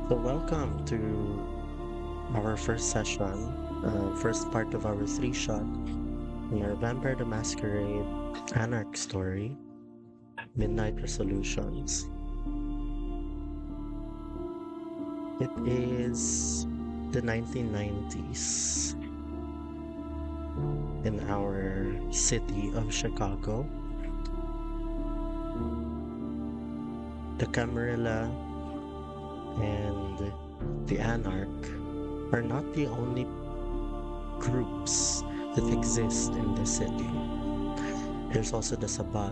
So welcome to our first session, first part of our three-shot in our Vampire the Masquerade Anarch story, Midnight Resolutions. It is the 1990s in our city of Chicago. The Camarilla and the Anarch are not the only groups that exist in the city. There's also the Sabbat,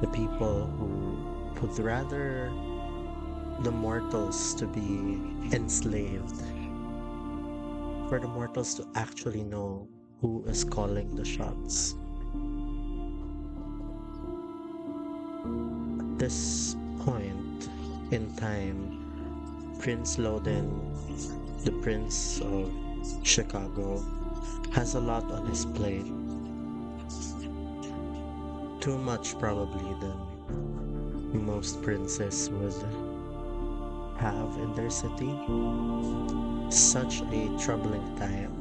the people who would rather the mortals to be enslaved, for the mortals to actually know who is calling the shots. At this point in time, Prince Lodin, the Prince of Chicago, has a lot on his plate. Too much, probably, than most princes would have in their city. Such a troubling time.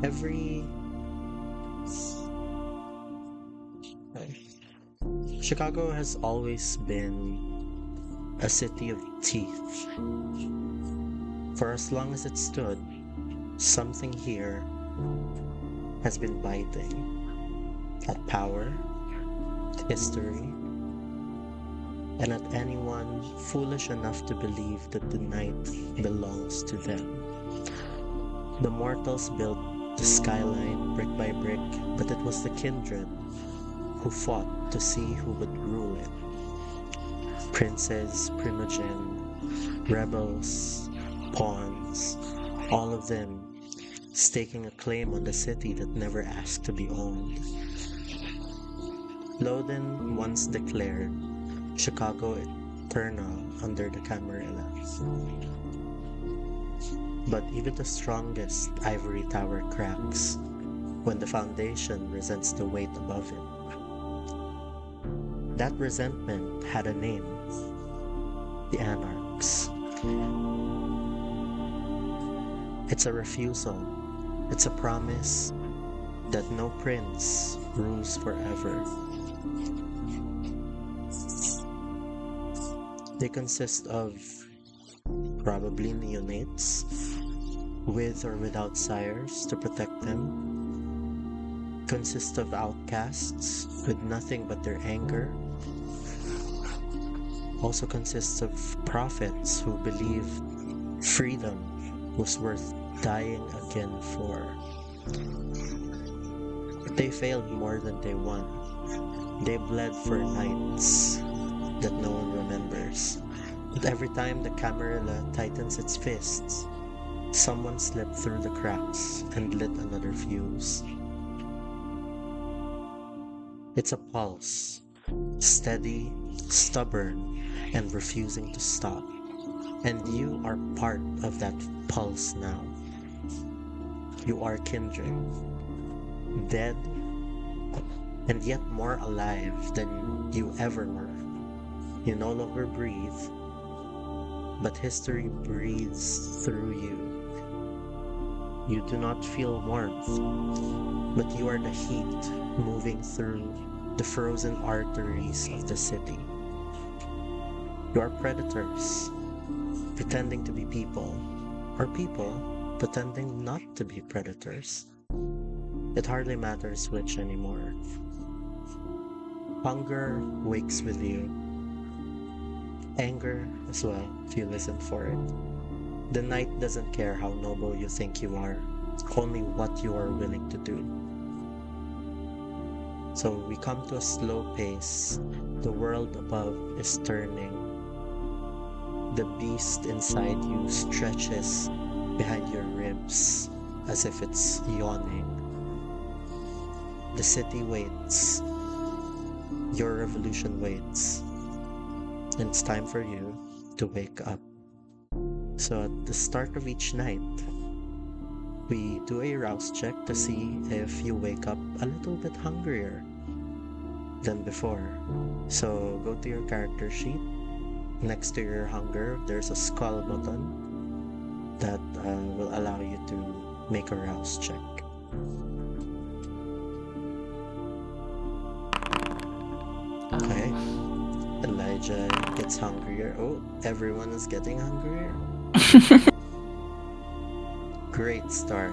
Every Chicago has always been a city of teeth. For as long as it stood, something here has been biting at power, history, and at anyone foolish enough to believe that the night belongs to them. The mortals built the skyline brick by brick, but it was the kindred who fought to see who would rule it. Princes, primogen, rebels, pawns, all of them staking a claim on the city that never asked to be owned. Lodin once declared Chicago eternal under the Camarilla. But even the strongest ivory tower cracks when the foundation resents the weight above it. That resentment had a name, the Anarchs. It's a refusal. It's a promise that no prince rules forever. They consist of probably neonates, with or without sires to protect them. Consist of outcasts with nothing but their anger. Also consists of prophets who believed freedom was worth dying again for. But they failed more than they won. They bled for nights that no one remembers. But every time the Camarilla tightens its fists, someone slipped through the cracks and lit another fuse. It's a pulse, steady, stubborn, and refusing to stop. And you are part of that pulse now. You are kindred, dead, and yet more alive than you ever were. You no longer breathe, but history breathes through you. You do not feel warmth, but you are the heat moving through the frozen arteries of the city. You are predators, pretending to be people, or people pretending not to be predators. It hardly matters which anymore. Hunger wakes with you. Anger as well, if you listen for it. The night doesn't care how noble you think you are, only what you are willing to do. So we come to a slow pace. The world above is turning. The beast inside you stretches behind your ribs as if it's yawning. The city waits. Your revolution waits. And it's time for you to wake up. So at the start of each night, we do a rouse check to see if you wake up a little bit hungrier. than before. So go to your character sheet. Next to your hunger, there's a skull button that will allow you to make a rouse check. Okay. Elijah gets hungrier. Oh, everyone is getting hungrier. Great start.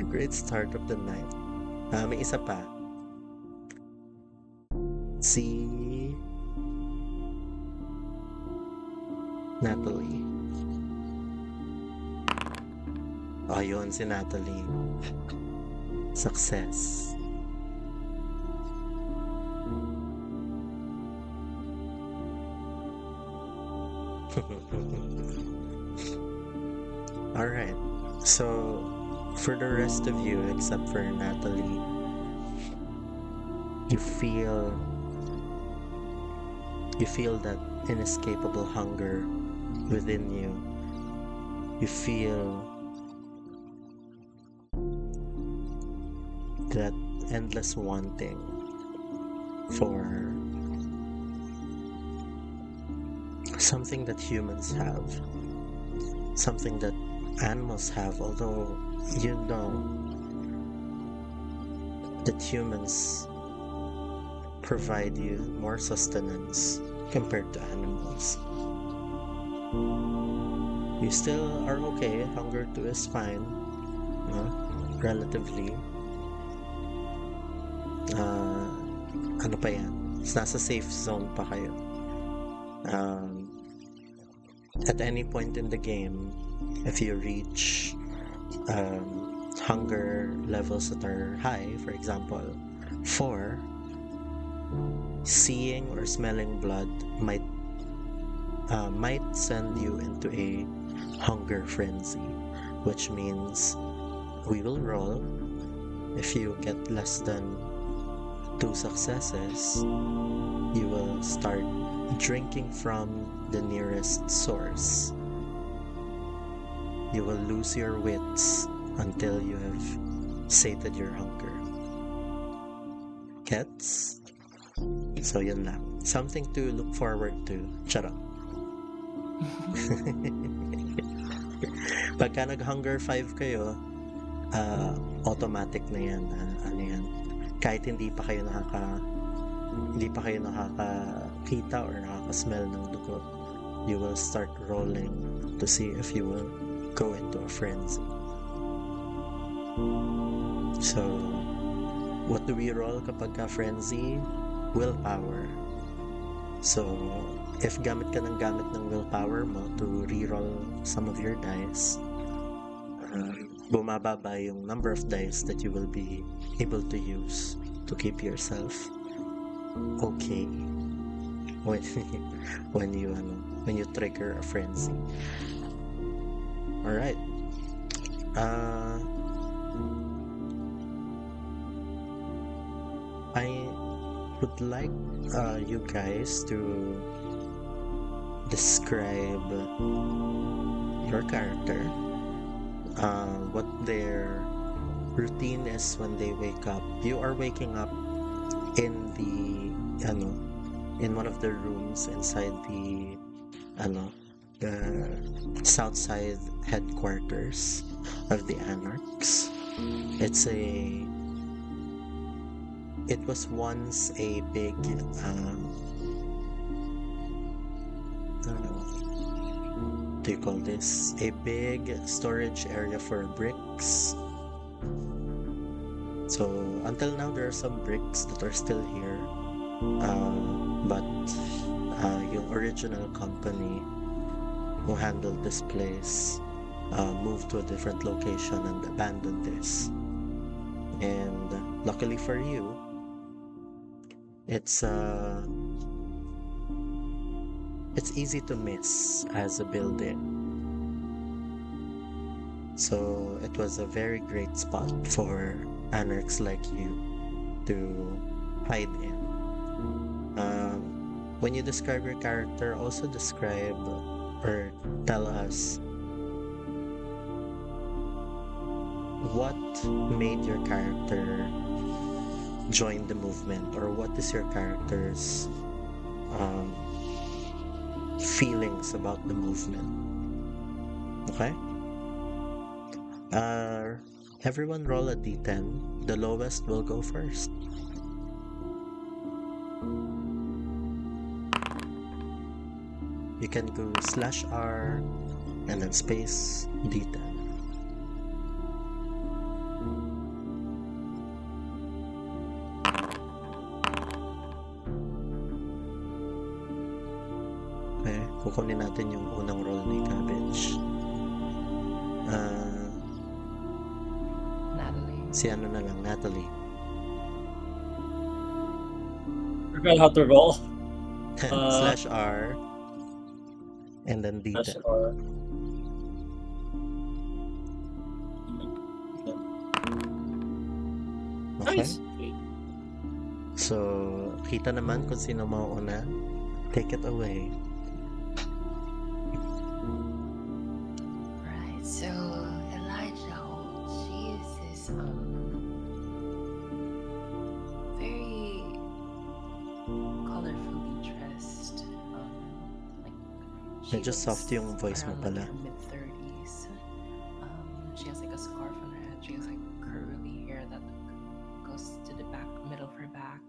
Great start of the night. May isa pa. Si Natalie. Oh, yun, si Natalie. Success. Alright. So, for the rest of you, except for Natalie, you feel that inescapable hunger within you. You feel that endless wanting for something that humans have, something that animals have, although you know that humans provide you more sustenance compared to animals. You still are okay, hunger 2 is fine, relatively. Ano pa yan? Nasa safe zone pa kayo. At any point in the game, if you reach hunger levels that are high, for example, 4, seeing or smelling blood might send you into a hunger frenzy, which means we will roll. If you get less than 2 successes, you will start drinking from the nearest source. You will lose your wits until you have sated your hunger. Gets? So yun lang. Something to look forward to. Charot. Pagka nag-hunger 5 kayo, automatic na yan. Ano yan? Kahit hindi pa kayo nakakakita or nakaka-smell ng dugo, you will start rolling to see if you will go into a frenzy. So, what do we roll kapag ka frenzy? Willpower. So, if gamit ka ng willpower mo to reroll some of your dice, bumababa yung number of dice that you will be able to use to keep yourself okay when you trigger a frenzy. All right. I would like you guys to describe your character, what their routine is when they wake up. You are waking up in one of the rooms inside the south side headquarters of the Anarchs. It was once a big do you call this a big storage area for bricks. So until now there are some bricks that are still here, but yung original company who handled this place moved to a different location and abandoned this. And luckily for you, it's easy to miss as a building. So it was a very great spot for Anarchs like you to hide in. When you describe your character, also describe or tell us what made your character join the movement, or what is your character's um, feelings about the movement? Okay. Uh, Everyone roll a d10. The lowest will go first. You can go /R and then space d10. Okay, kukunin natin yung unang roll ni Cabbage. Natalie. Si ano na lang, Natalie. Forgot how to roll. /R and then d10. /R. Okay. Nice. So, kita naman kung sino mauuna. Take it away. Right, so Elijah, she is this very colorfully dressed, like Medyo soft yung voice mo around pala. like her mid-30s. She has like a scarf on her head. She has like curly hair that goes to the back, middle of her back,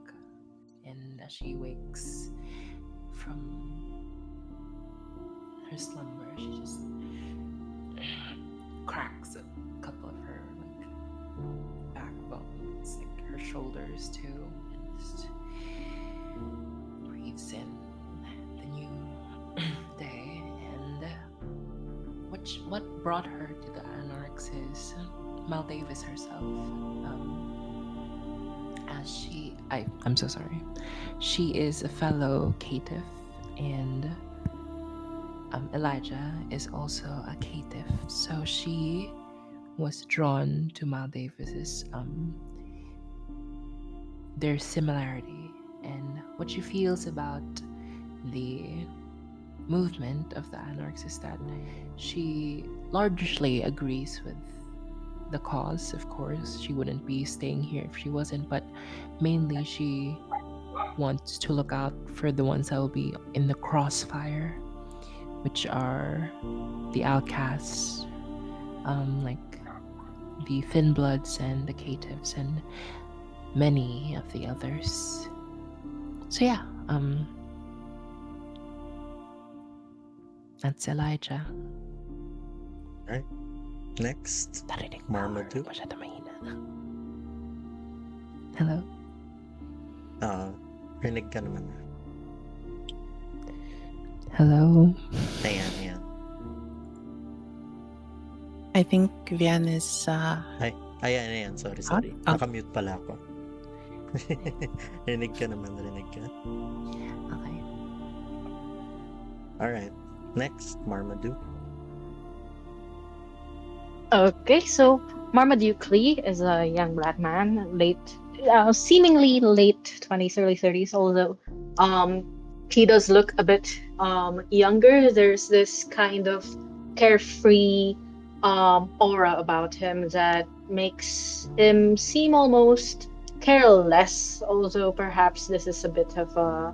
and as she wakes from her slumber, she just cracks a couple of her like backbones, like her shoulders too, and just breathes in the new day. And what brought her to the Anarchs is Maldavis herself. I'm so sorry. She is a fellow caitiff, and Elijah is also a caitiff, so she was drawn to Maldavis's their similarity, and what she feels about the movement of the Anarchs is that she largely agrees with the cause. Of course, she wouldn't be staying here if she wasn't, but mainly she wants to look out for the ones that will be in the crossfire, which are the outcasts, like the Thin Bloods and the caitiffs and many of the others. So yeah, that's Elijah. Alright. Next, Narinig mo, Marmaduke. masyado mahina. Hello? Rinig ka naman. Hello? Ayan. I think Vian is Ayan. Sorry. Ah. Nakamute pala ako. Rinig ka naman. Okay. Alright. Next, Marmaduke. Okay, so Marmaduke Lee is a young black man, seemingly late 20s, early 30s, although he does look a bit younger. There's this kind of carefree aura about him that makes him seem almost careless, although perhaps this is a bit of a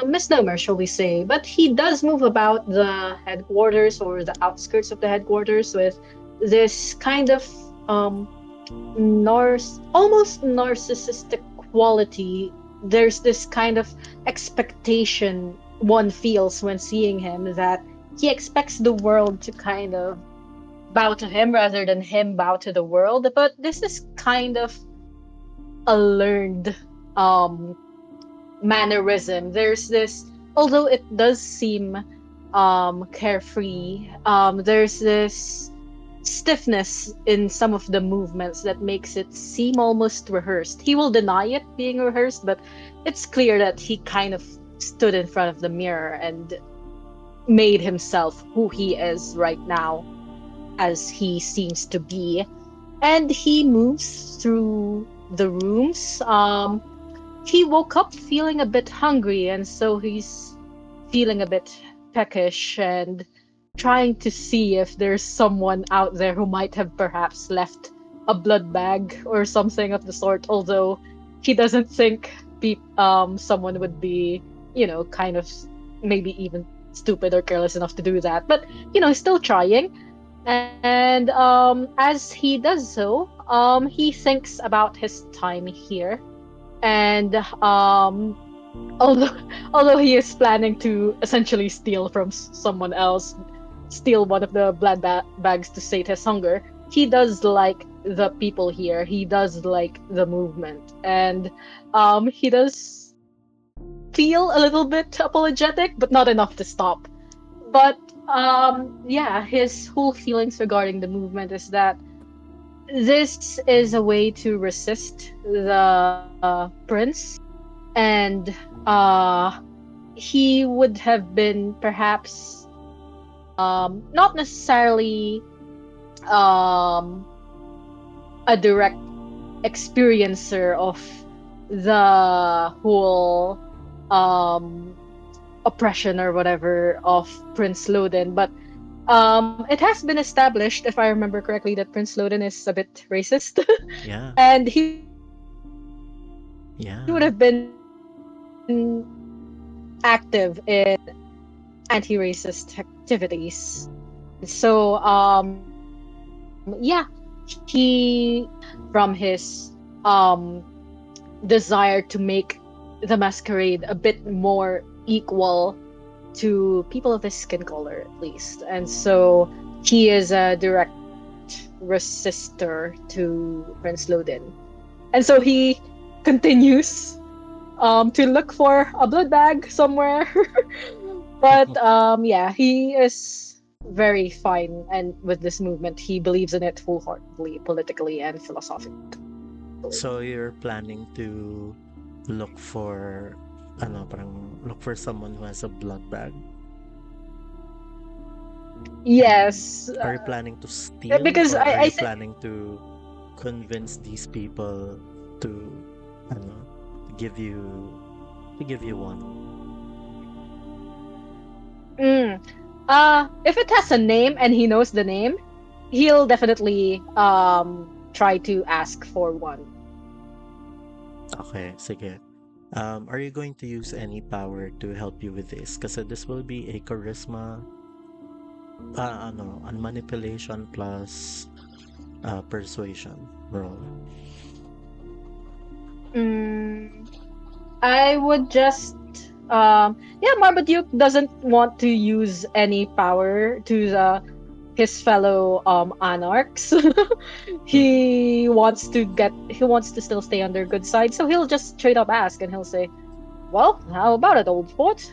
misnomer, shall we say. But he does move about the headquarters or the outskirts of the headquarters with this kind of almost narcissistic quality. There's this kind of expectation one feels when seeing him, that he expects the world to kind of bow to him rather than him bow to the world. But this is kind of a learned mannerism. There's this, although it does seem carefree, there's this stiffness in some of the movements that makes it seem almost rehearsed. He will deny it being rehearsed, but it's clear that he kind of stood in front of the mirror and made himself who he is right now, as he seems to be. And he moves through the rooms. He woke up feeling a bit hungry, and so he's feeling a bit peckish and trying to see if there's someone out there who might have perhaps left a blood bag or something of the sort. Although he doesn't think someone would be, kind of maybe even stupid or careless enough to do that. But he's still trying. And as he does so, he thinks about his time here. And although although he is planning to essentially steal from someone else, steal one of the bags to sate his hunger, he does like the people here. He does like the movement, and he does feel a little bit apologetic, but not enough to stop. But yeah, his whole feelings regarding the movement is that this is a way to resist the prince, and he would have been perhaps not necessarily um a direct experiencer of the whole um oppression or whatever of Prince Lodin, but it has been established, if I remember correctly, that Prince Lodin is a bit racist, Yeah, and he would have been yeah. active in anti-racist activities. And so, yeah, he from his desire to make the masquerade a bit more equal to people of his skin color, at least. And so he is a direct resistor to Prince Lodin. And so he continues to look for a blood bag somewhere. But yeah, he is very fine and with this movement. He believes in it wholeheartedly, politically and philosophically. So you're planning to look for look for someone who has a blood bag. Yes, Are you planning to steal, because or are I you think. planning to convince these people to ano, give you to give you one? Mm. If it has a name and he knows the name, he'll definitely try to ask for one. Okay, sige. Are you going to use any power to help you with this? Kasi this will be a charisma, a manipulation plus persuasion roll. Mm, I would just yeah, Marmaduke doesn't want to use any power to his fellow Anarchs. Mm. He wants to still stay on their good side, so he'll just straight up ask and he'll say, "Well, how about it, old sport?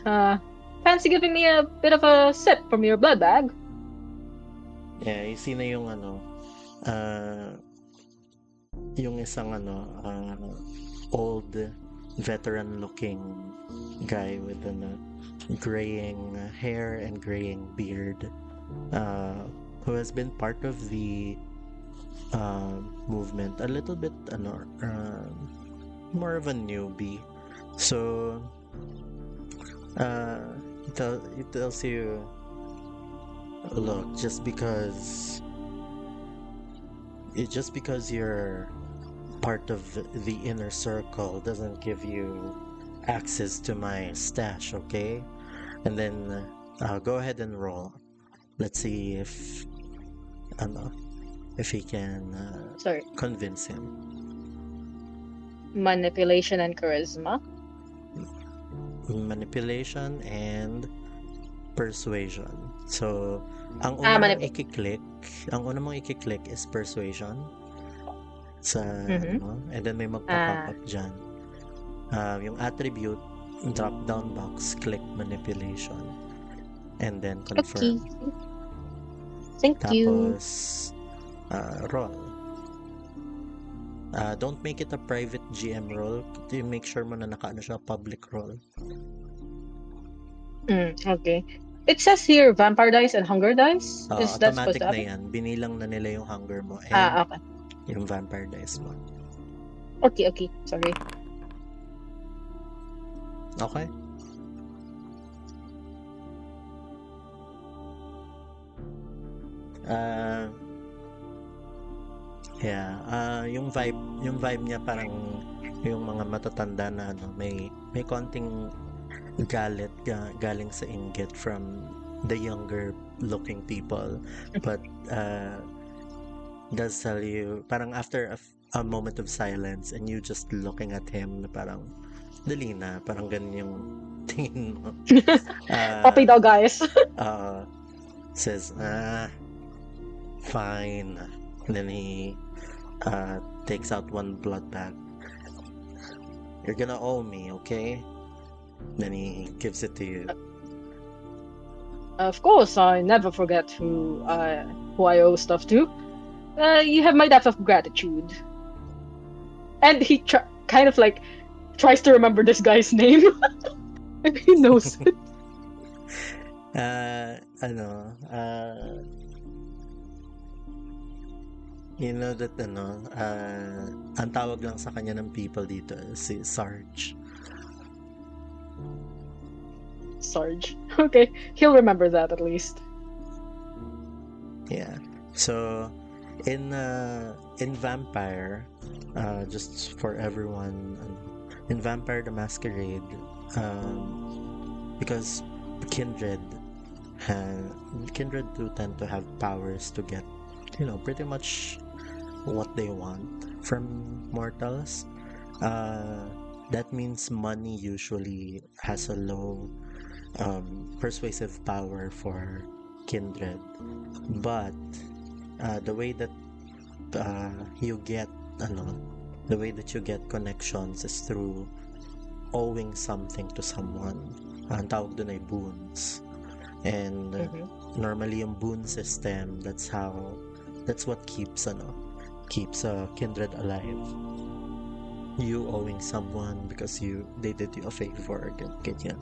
Fancy giving me a bit of a sip from your blood bag?" Yeah, you see na uh, yung isang old veteran looking guy with graying hair and graying beard, uh, who has been part of the movement a little bit more of a newbie. So uh, it tells you, look, just because you're part of the inner circle doesn't give you access to my stash, okay? And then go ahead and roll. Let's see ano, if he can Sorry, convince him. manipulation and charisma. Manipulation and persuasion. So, ang Ah, una mong manipulation. i-click, is persuasion sa Mm-hmm. and then may magpa-pop Ah, up dyan. Yung attribute, drop down box, click manipulation, and then confirm. okay. Thank you. Tapos, roll. Don't make it a private GM roll. Make sure mo na nakaano siya, public roll. Okay. It says here vampire dice and hunger dice. Is that supposed Automatic to na happen? yan. Binilang na nila yung hunger mo and Ah, okay. yung vampire dice mo. Okay, okay. Sorry. Okay? Uh, Yeah, yung vibe niya parang yung mga matatanda na ano, may konting galit galing sa inggit from the younger looking people, but does tell you parang after a moment of silence and you just looking at him na parang dali na, parang ganun yung tingin mo. Copy daw, guys. Uh, says, fine. And then he takes out one blood bag. You're gonna owe me, okay? Then he gives it to you. Of course, I never forget who I owe stuff to. You have my debt of gratitude. And he kind of like tries to remember this guy's name. And he knows it. Ano, you know that ano, ang tawag lang sa kanya ng people dito si Sarge. Sarge. Okay, he'll remember that at least. Yeah. So in Vampire, just for everyone, in Vampire the Masquerade, because Kindred Kindred do tend to have powers to get, pretty much what they want from mortals. That means money usually has a low persuasive power for Kindred, but the way that you get the way that you get connections is through owing something to someone. Ang tawag dun ay boons. And normally yung boon system, that's what keeps Kindred alive. You owing someone because they did you a favor, ganyan.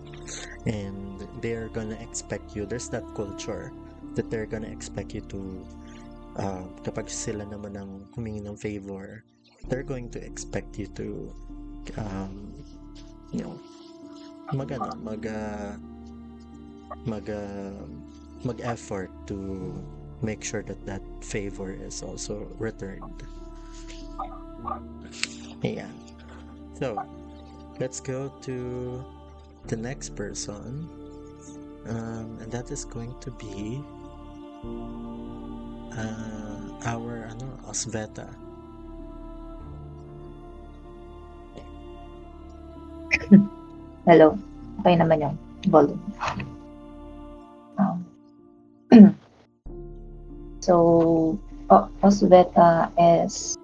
And they're gonna expect you, there's that culture that they're gonna expect you to kapag sila naman ang humingi ng favor, they're going to expect you to mag effort to make sure that favor is also returned. Yeah. So let's go to the next person, and that is going to be our Osveta. Hello. Okay naman yung volume. So, Osveta is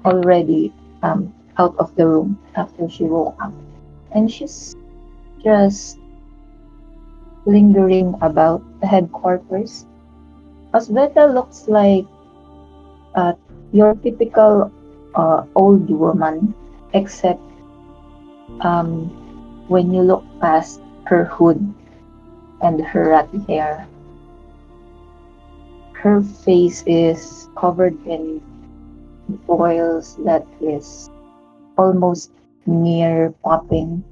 already out of the room after she woke up. And she's just lingering about the headquarters. Osveta looks like your typical old woman, except when you look past her hood and her ratty hair, her face is covered in boils that is almost near popping,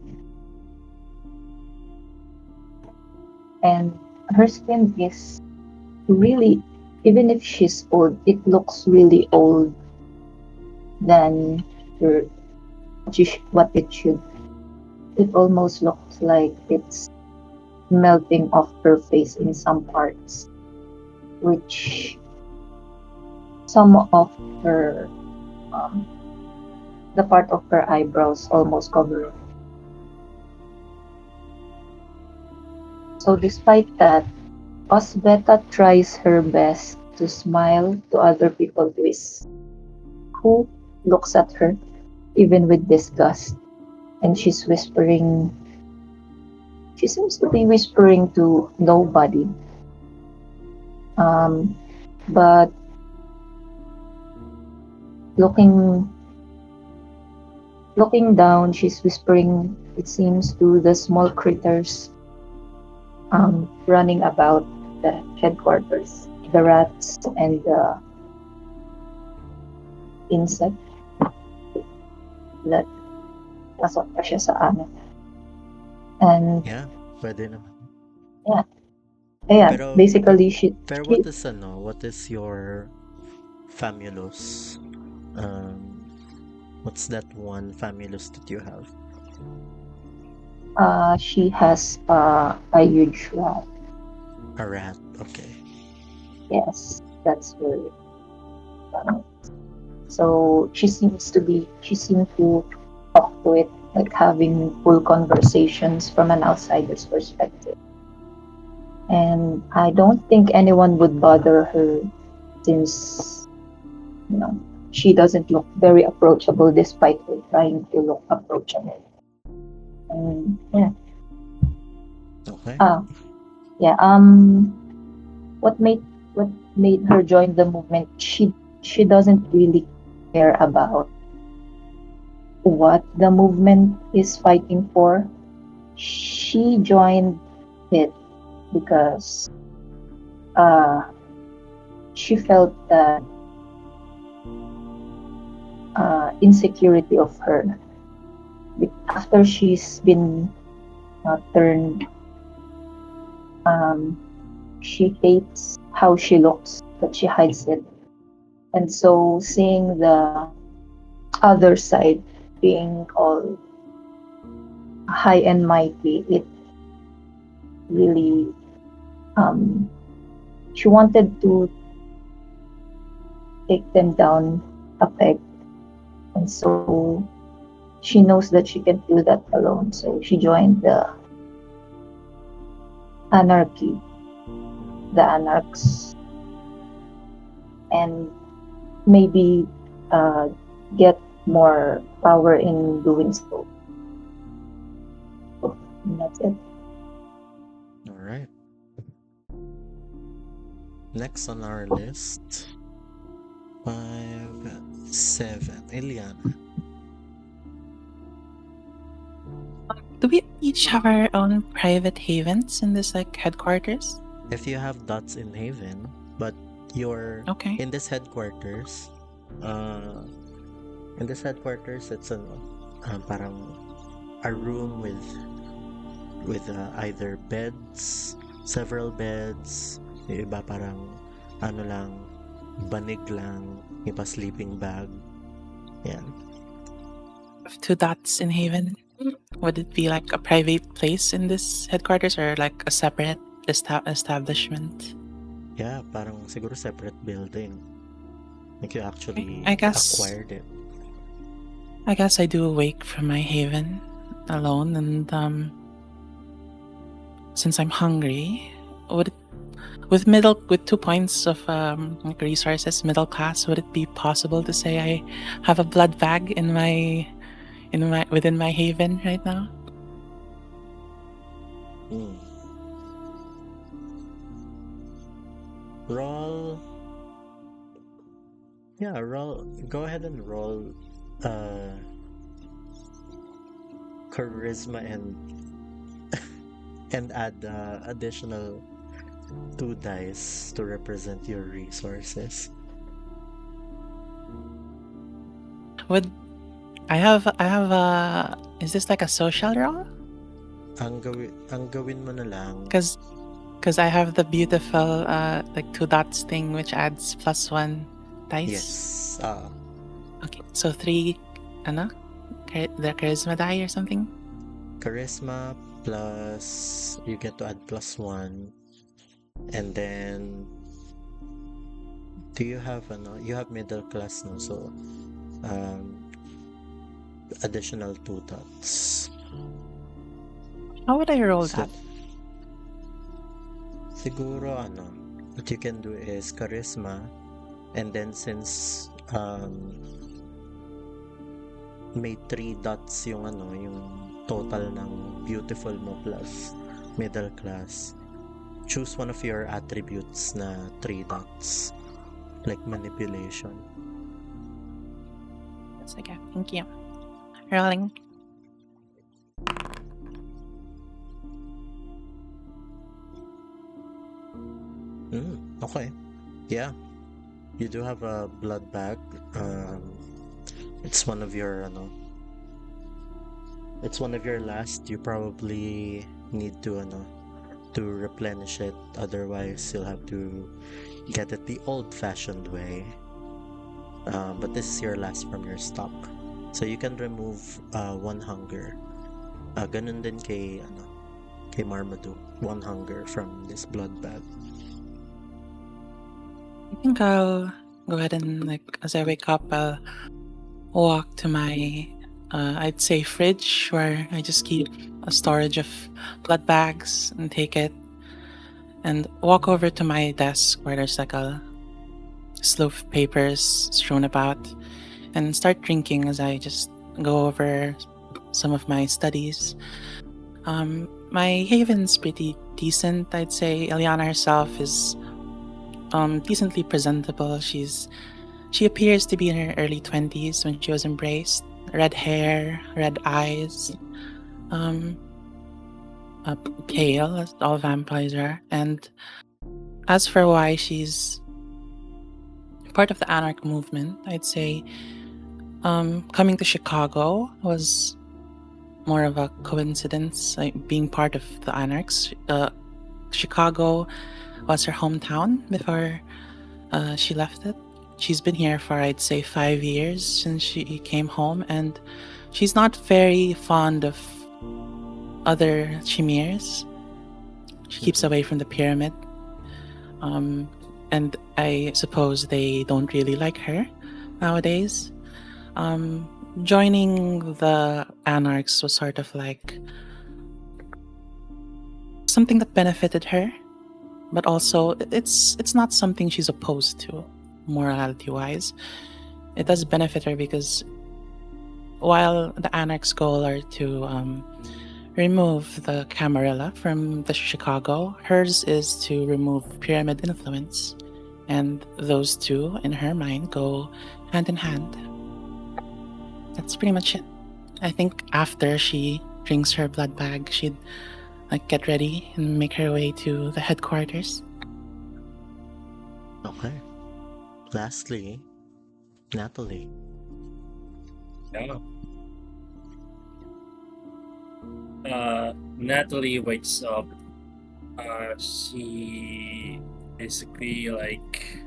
and her skin is really, even if she's old, it looks really old than what it should. It almost looks like it's melting off her face in some parts, which some of her the part of her eyebrows almost cover it. So despite that, Osveta tries her best to smile to other people who looks at her even with disgust, and she seems to be whispering to nobody. But looking down, she's whispering, it seems, to the small critters running about the headquarters, the rats and the insect that pasok pa siya sa amin. And Yeah, pwede naman. yeah, Pero basically what is your Famulous. What's that one famulous that you have? She has a huge rat. A rat. Okay. Yes, that's her. Uh, so she seemed to talk to it, like having full conversations from an outsider's perspective. And I don't think anyone would bother her since, you know, she doesn't look very approachable despite her trying to look approachable. And yeah, Okay. ah, yeah. What made what made her join the movement? She doesn't really care about what the movement is fighting for. She joined it because uh, she felt that insecurity of her after she's been turned. Um, she hates how she looks, but she hides it. And so, seeing the other side being all high and mighty, it really she wanted to take them down a peg, and so she knows that she can do that alone. So she joined the anarchy, the anarchs, and maybe uh, get more power in doing so. And that's it. All right. Next on our list, 5, 7. Eliana. Do we each have our own private havens in this like headquarters? If you have dots in Haven, but you're Okay. in this headquarters, uh, it's parang a room with either beds, several beds, yung iba parang ano lang, banig lang, iba sleeping bag. Yan. With 2 dots in Haven. Would it be like a private place in this headquarters or like a separate establishment? Yeah, parang siguro separate building. Like you actually I guess acquired it. I do awake from my haven alone, and since I'm hungry, would it, with 2 points of like resources, middle class, would it be possible to say I have a blood bag within my haven right now? Mm. Roll. Yeah, roll. Go ahead and roll uh charisma and add additional 2 dice to represent your resources. Would I have a is this like a social roll? Ang gawin mo na lang. Because I have the beautiful like 2 dots thing which adds +1 dice. Yes. Okay, so 3 ano? The charisma die or something? Charisma plus you get to add +1, and then do you have you have middle class, no? So additional 2 dots. How would I roll So that? siguro what you can do is charisma, and then since may 3 dots yung total ng beautiful mo plus middle class, choose one of your attributes na 3 dots, like manipulation. That's okay. Thank you. Rolling. Okay. Yeah. You do have a blood bag. It's one of your it's one of your last. You probably need to replenish it, otherwise you'll have to get it the old-fashioned way. but this is your last from your stock. So you can remove one hunger. Ganun din kay Marmaduke, one hunger from this blood bag. I think I'll go ahead and, like, as I wake up, I'll walk to my, I'd say, fridge, where I just keep a storage of blood bags, and take it and walk over to my desk where there's like a slew of papers strewn about, and start drinking as I just go over some of my studies. My Haven's pretty decent, I'd say. Eliana herself is decently presentable. She appears to be in her early 20s when she was embraced. Red hair, red eyes, um, pale, as all vampires are. And as for why she's part of the Anarch movement, I'd say coming to Chicago was more of a coincidence. Like, being part of the Anarchs, Chicago was her hometown before she left it. She's been here for, I'd say, 5 years since she came home, and she's not very fond of other chimeras. She keeps away from the pyramid. And I suppose they don't really like her nowadays. Joining the Anarchs was sort of like something that benefited her, but also it's not something she's opposed to, morality wise. It does benefit her because while the Anarchs' goal are to remove the Camarilla from the Chicago, hers is to remove pyramid influence, and those two, in her mind, go hand in hand. That's pretty much it. I think after she drinks her blood bag, she'd like get ready and make her way to the headquarters. Okay. Lastly, Natalie. Yeah. Natalie wakes up. She basically like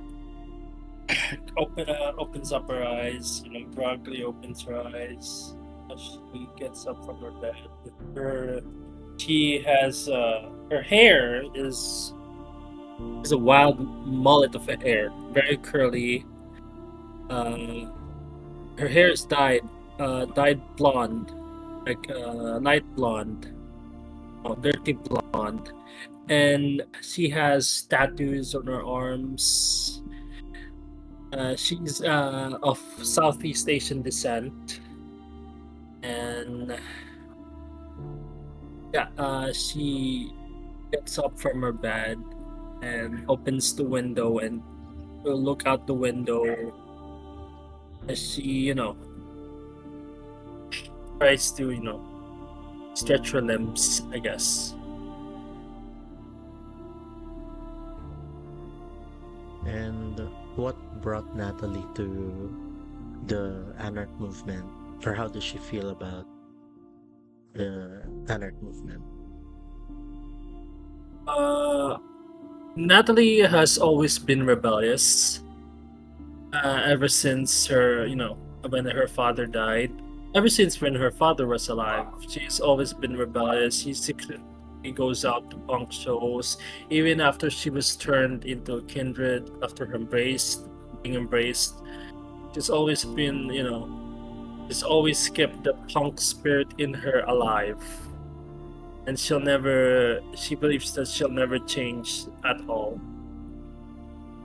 opens up her eyes, groggily opens her eyes. She gets up from her bed. She has her hair is a wild mullet of hair, very curly. Her hair is dyed blonde, like light blonde, dirty blonde, and she has tattoos on her arms. She's of Southeast Asian descent, and yeah, she gets up from her bed and opens the window and will look out the window as she, tries to, stretch her limbs, I guess. And what brought Natalie to the Anarch movement? Or how does she feel about the Anarch movement? Natalie has always been rebellious. Ever since when her father died. Ever since when her father was alive, she's always been rebellious. She secretly goes out to punk shows, even after she was turned into a kindred after being embraced. She's always been, she's always kept the punk spirit in her alive. And she believes that she'll never change at all.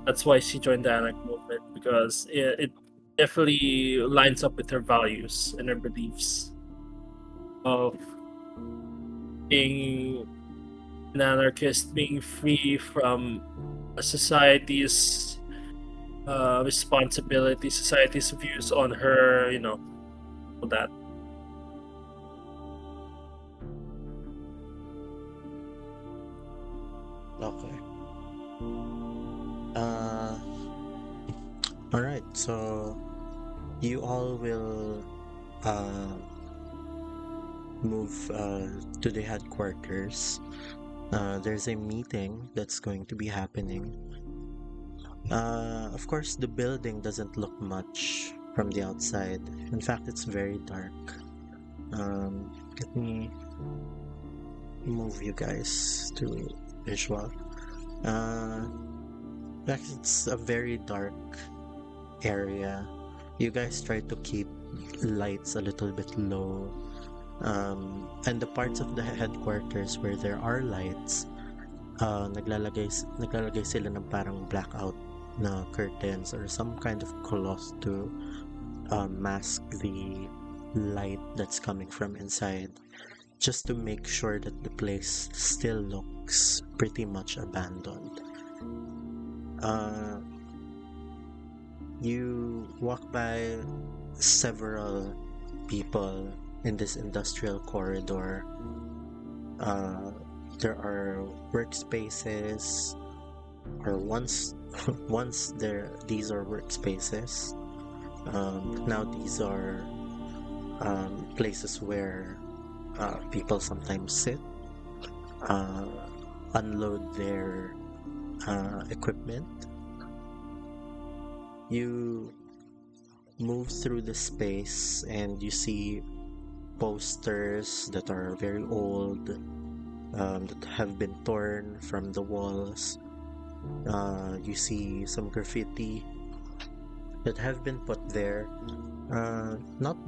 That's why she joined the Anarch movement, because it definitely lines up with her values and her beliefs of being an anarchist, being free from society's responsibility, society's views on her, all that. Okay. All right. So you all will move to the headquarters. There's a meeting that's going to be happening Of course, the building doesn't look much from the outside. In fact, it's very dark. Let me move you guys to visual. It's a very dark area. You guys try to keep lights a little bit low. And the parts of the headquarters where there are lights, naglalagay sila ng parang blackout na curtains or some kind of cloth to mask the light that's coming from inside, just to make sure that the place still looks pretty much abandoned. You walk by several people in this industrial corridor. There are workspaces, or once these are workspaces. Now these are places where people sometimes sit, unload their equipment. You move through the space and you see posters that are very old, that have been torn from the walls. You see some graffiti that have been put there, not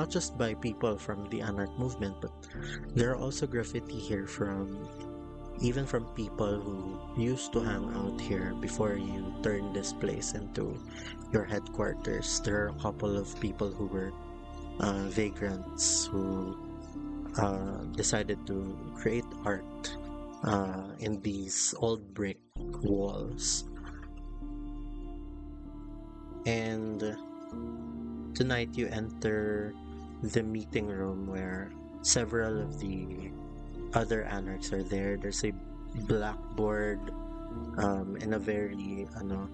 just by people from the Anarch movement, but there are also graffiti here even from people who used to hang out here before you turn this place into your headquarters. There are a couple of people who were vagrants who decided to create art in these old brick walls. And tonight you enter the meeting room where several of the other Anarchs are there. There's a blackboard and a very an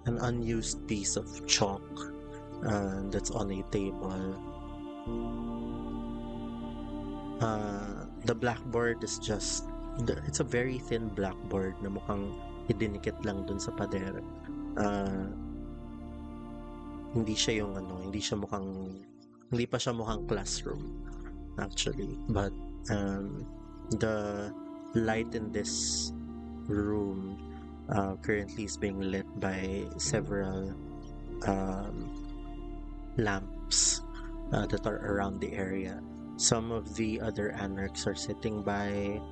unused piece of chalk that's on a table. The blackboard is it's a very thin blackboard na mukhang idinikit lang dun sa pader. Hindi pa siya mukhang classroom actually, but the light in this room currently is being lit by several lamps that are around the area. Some of the other Anarchs are sitting by,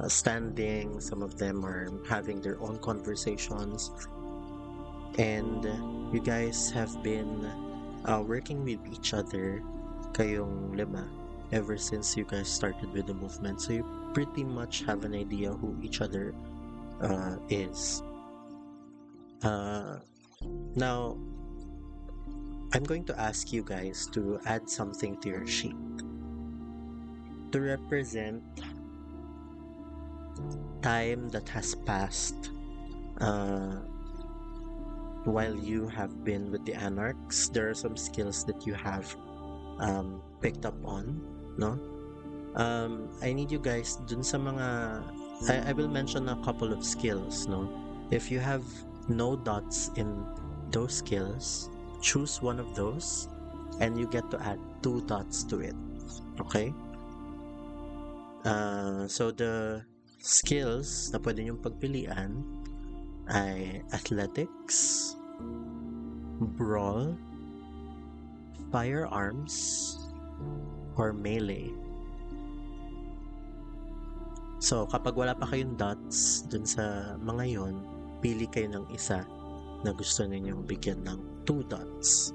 standing. Some of them are having their own conversations. And you guys have been working with each other, kayong lima, ever since you guys started with the movement. So you pretty much have an idea who each other is. Now, I'm going to ask you guys to add something to your sheet to represent time that has passed while you have been with the Anarchs. There are some skills that you have picked up on, no? I need you guys dun sa mga I will mention a couple of skills, no? If you have no dots in those skills, choose one of those and you get to add 2 dots to it. Okay? So the skills na pwede niyong pagpilian ay athletics, brawl, firearms, or melee. So kapag wala pa kayong dots dun sa mga yon, pili kayo ng isa na gusto ninyong bigyan ng 2 dots.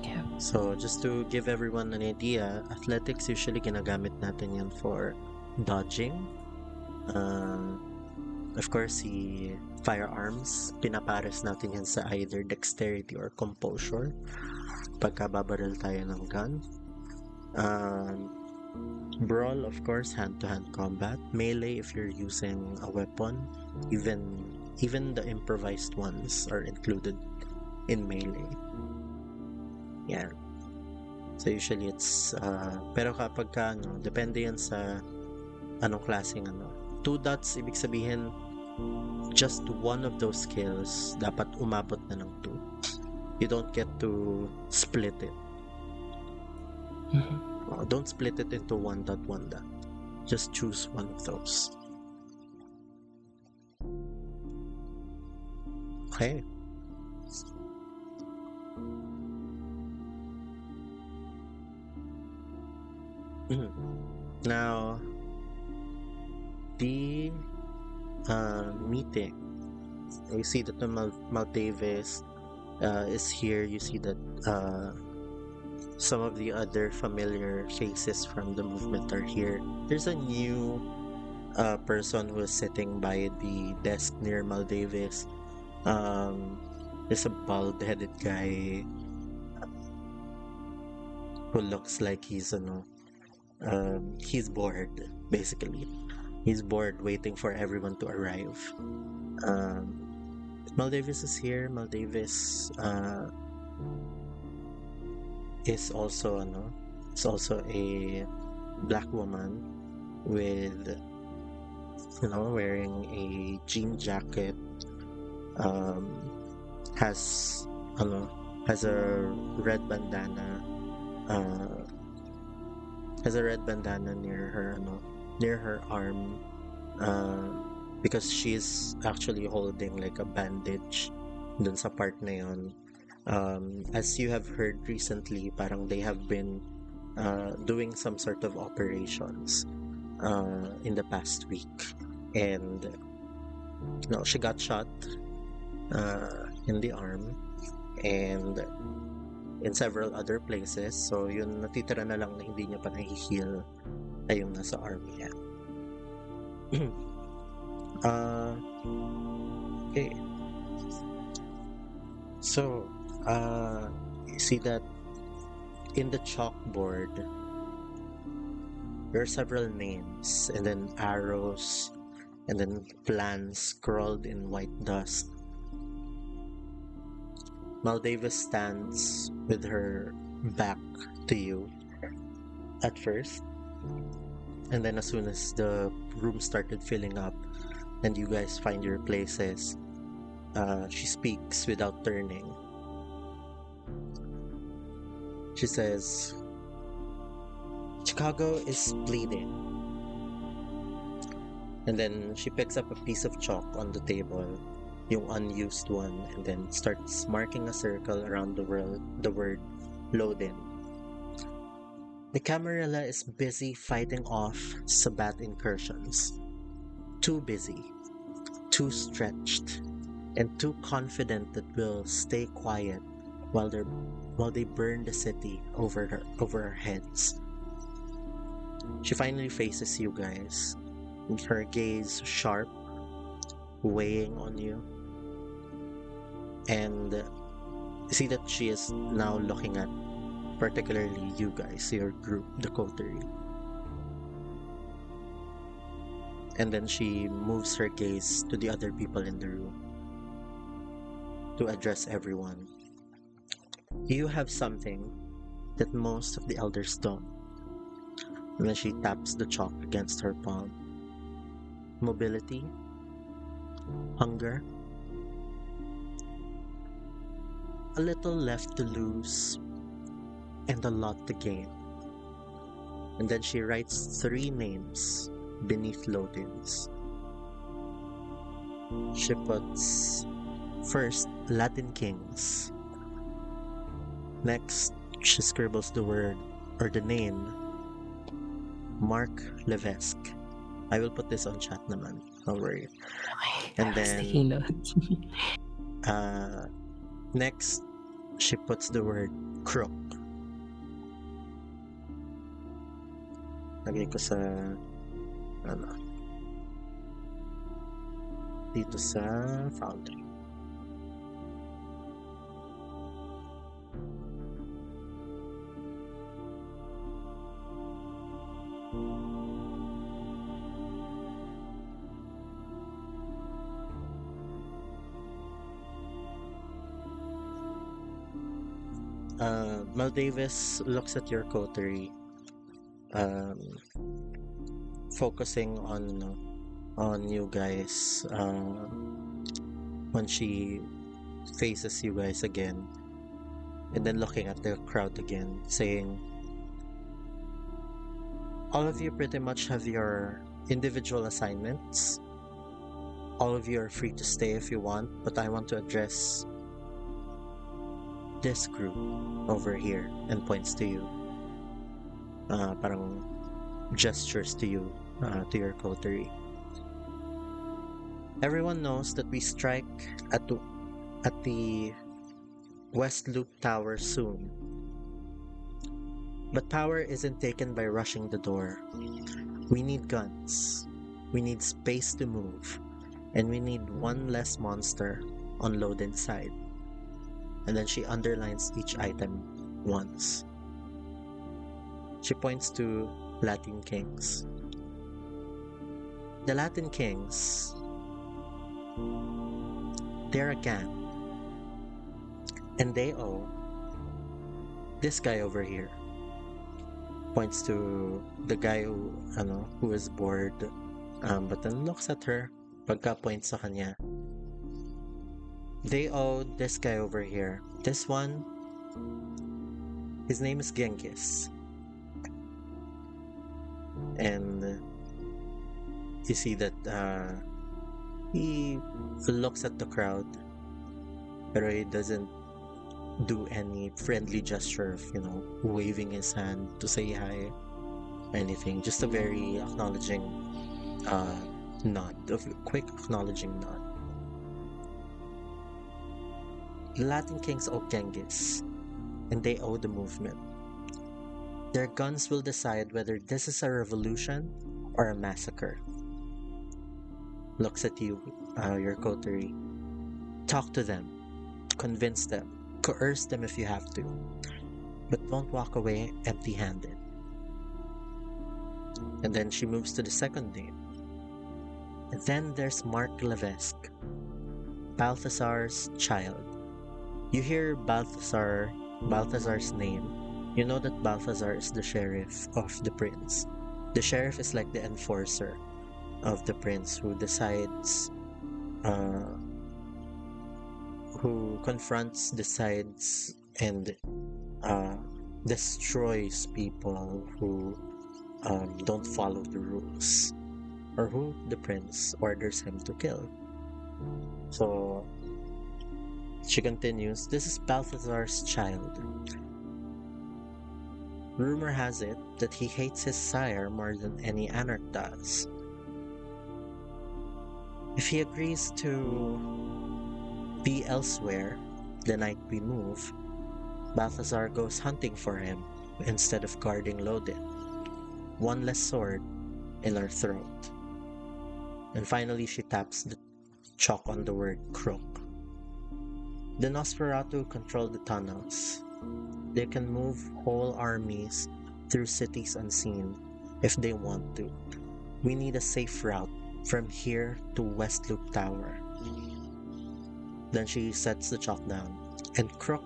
Yeah. So just to give everyone an idea, athletics usually ginagamit natin yan for dodging. Of course, si firearms, pinapares natin yan sa either dexterity or composure pagka babaril tayo ng gun. Brawl, of course, hand-to-hand combat. Melee, if you're using a weapon. Even the improvised ones are included in melee. Yeah. So usually it's pero kapag depende yan sa anong klaseng ano. Two dots, ibig sabihin, just one of those skills dapat umabot na ng two. You don't get to split it. Mhm. Don't split it into one dot, one dot. Just choose one of those. Okay. Now, the meeting. You see that the Maldavis is here. You see that some of the other familiar faces from the movement are here. There's a new person who is sitting by the desk near Maldavis. There's a bald-headed guy who looks like he's bored, basically. He's bored waiting for everyone to arrive. Maldavis is here. Maldavis is also a black woman with wearing a jean jacket, has has a red bandana near her arm, because she's actually holding like a bandage dun sa part na yun. As you have heard recently, parang they have been doing some sort of operations in the past week, and she got shot in the arm and in several other places. So yun natitira na lang na hindi niya pa na-heal ay yung nasa arm niya. Okay. So you see that in the chalkboard there are several names and then arrows and then plans scrawled in white dust. Maldavis stands with her back to you at first, and then as soon as the room started filling up and you guys find your places, she speaks without turning. She says, "Chicago is bleeding." And then she picks up a piece of chalk on the table, yung unused one, and then starts marking a circle around the word Lodin. The Camarilla is busy fighting off Sabbat incursions. Too busy, too stretched, and too confident that we'll stay quiet while they burn the city over our heads. She finally faces you guys, with her gaze sharp, weighing on you. And you see that she is now looking at particularly you guys, your group, the coterie. And then she moves her gaze to the other people in the room to address everyone. You have something that most of the elders don't. And then she taps the chalk against her palm. Mobility, hunger, a little left to lose, and a lot to gain. And then she writes 3 names beneath Lodin's. She puts first Latin kings. Next, she scribbles the word or the name Mark Levesque. I will put this on chat naman. Don't worry. And I was then taking notes. next, she puts the word crook. Lagay ko sa dito sa foundry. Maldavis looks at your coterie, focusing on you guys when she faces you guys again, and then looking at the crowd again, saying, all of you pretty much have your individual assignments. All of you are free to stay if you want, but I want to address this group over here, and points to you. Parang gestures to you, to your coterie. Everyone knows that we strike at the West Loop Tower soon. But power isn't taken by rushing the door. We need guns. We need space to move. And we need one less monster on Lodin's side. And then she underlines each item once. She points to Latin Kings. The Latin Kings, they're a gang. And they owe this guy over here. Points to the guy who is bored, but then looks at her. Pagka points sa kanya, they owe this guy over here. This one, his name is Genghis. And you see that he looks at the crowd, but he doesn't do any friendly gesture of, waving his hand to say hi, anything. Just a very acknowledging nod, a quick acknowledging nod. The Latin Kings owe Genghis, and they owe the movement. Their guns will decide whether this is a revolution or a massacre. Looks at you, your coterie. Talk to them, convince them, coerce them if you have to, but don't walk away empty-handed. And then she moves to the second name. And then there's Mark Levesque, Balthazar's child. You hear Balthazar's name, you know that Balthazar is the sheriff of the prince. The sheriff is like the enforcer of the prince who decides, who confronts, decides, and destroys people who don't follow the rules, or who the prince orders him to kill. So she continues, this is Balthazar's child. Rumor has it that he hates his sire more than any Anarch does. If he agrees to be elsewhere the night we move, Balthazar goes hunting for him instead of guarding Lodin. One less sword in her throat. And finally she taps the chalk on the word crook. The Nosferatu control the tunnels. They can move whole armies through cities unseen if they want to. We need a safe route from here to West Loop Tower. Then she sets the chalk down. And Crook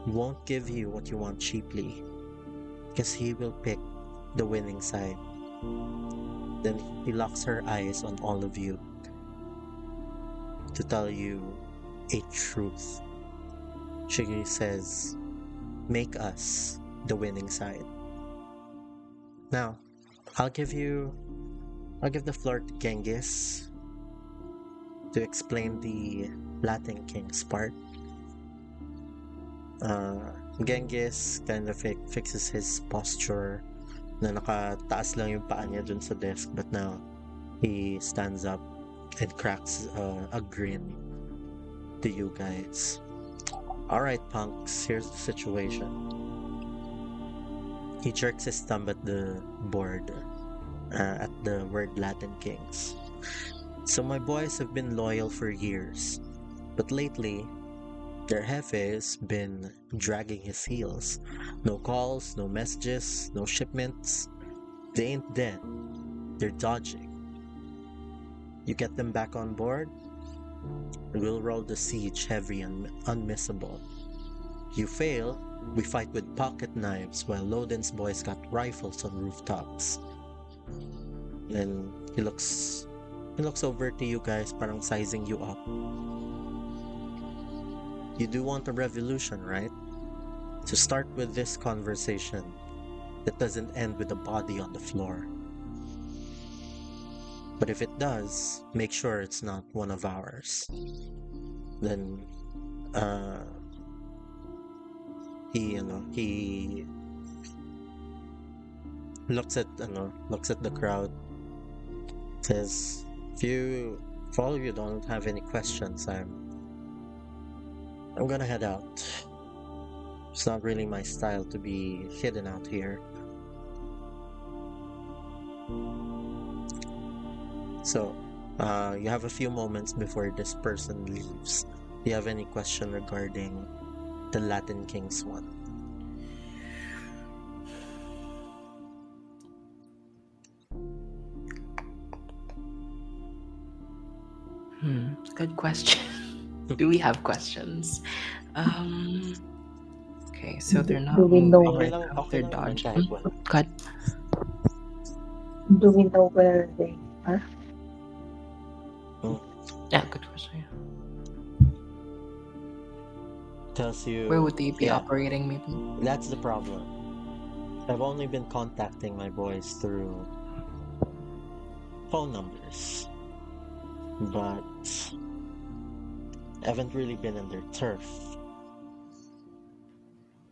won't give you what you want cheaply, because he will pick the winning side. Then he locks her eyes on all of you to tell you a truth. She says, make us the winning side. Now, I'll give the floor to Genghis to explain the Latin King's part. Genghis kind of fixes his posture na nakataas lang yung paa niya dun sa desk, but now he stands up and cracks a grin to you guys. Alright, punks, here's the situation. He jerks his thumb at the board, at the word Latin Kings. So my boys have been loyal for years, but lately, their jefe's been dragging his heels. No calls, no messages, no shipments. They ain't dead. They're dodging. You get them back on board, we'll roll the siege heavy and unmissable. You fail, we fight with pocket knives while Lodin's boys got rifles on rooftops. Then he looks over to you guys, parang sizing you up. You do want a revolution, right? To start with this conversation that doesn't end with a body on the floor. But if it does, make sure it's not one of ours. Then uh he looks at the crowd, says, if all of you don't have any questions, I'm gonna head out. It's not really my style to be hidden out here. So, you have a few moments before this person leaves. Do you have any question regarding the Latin Kings one? Good question. Do we have questions? Okay, so they're Do not we know moving Okay right lang, now. okay They're lang naman dodging. kahit wala. Good. do we know where they are? Yeah, good question. Tells you, Where would they be yeah, operating, maybe? that's the problem. I've only been contacting my boys through phone numbers, but I haven't really been in their turf.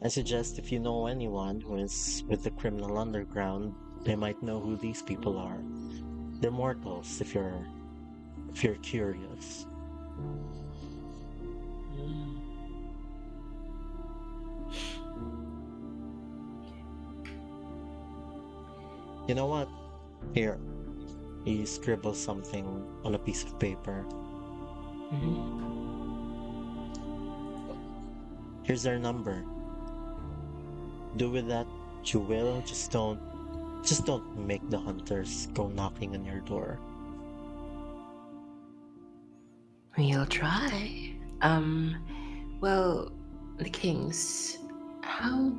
I suggest if you know anyone who is with the criminal underground, they might know who these people are. They're mortals if you're curious. You know what? Here. He scribbles something on a piece of paper. Here's their number. Do with that what you will. Just don't make the hunters go knocking on your door. We'll try. Well, the Kings, how?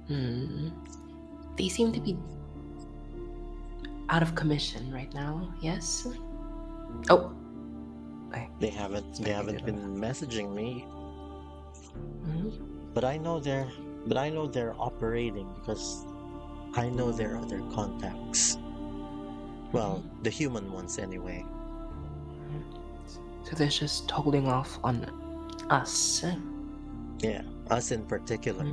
They seem to be out of commission right now. Yes. Oh. They haven't been messaging me, but I know they're operating because I know their other contacts. Well, the human ones anyway. So they're just holding off on us. Yeah, us in particular.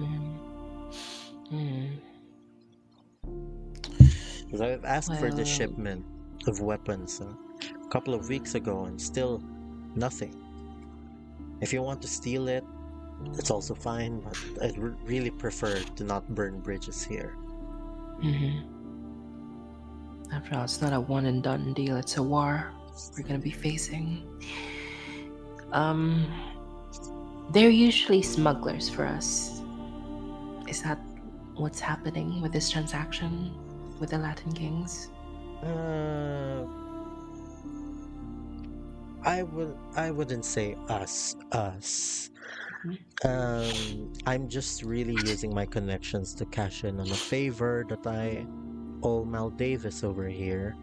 Because I've asked for the Well, shipment of weapons a couple of weeks ago and still nothing. If you want to steal it, that's also fine, but I'd really prefer to not burn bridges here. After all, it's not a one and done deal. It's a war we're gonna be facing. They're usually smugglers for us. Is that what's happening with this transaction with the Latin Kings? I wouldn't say us. I'm just really using my connections to cash in on a favor that I owe Mal Davis over here.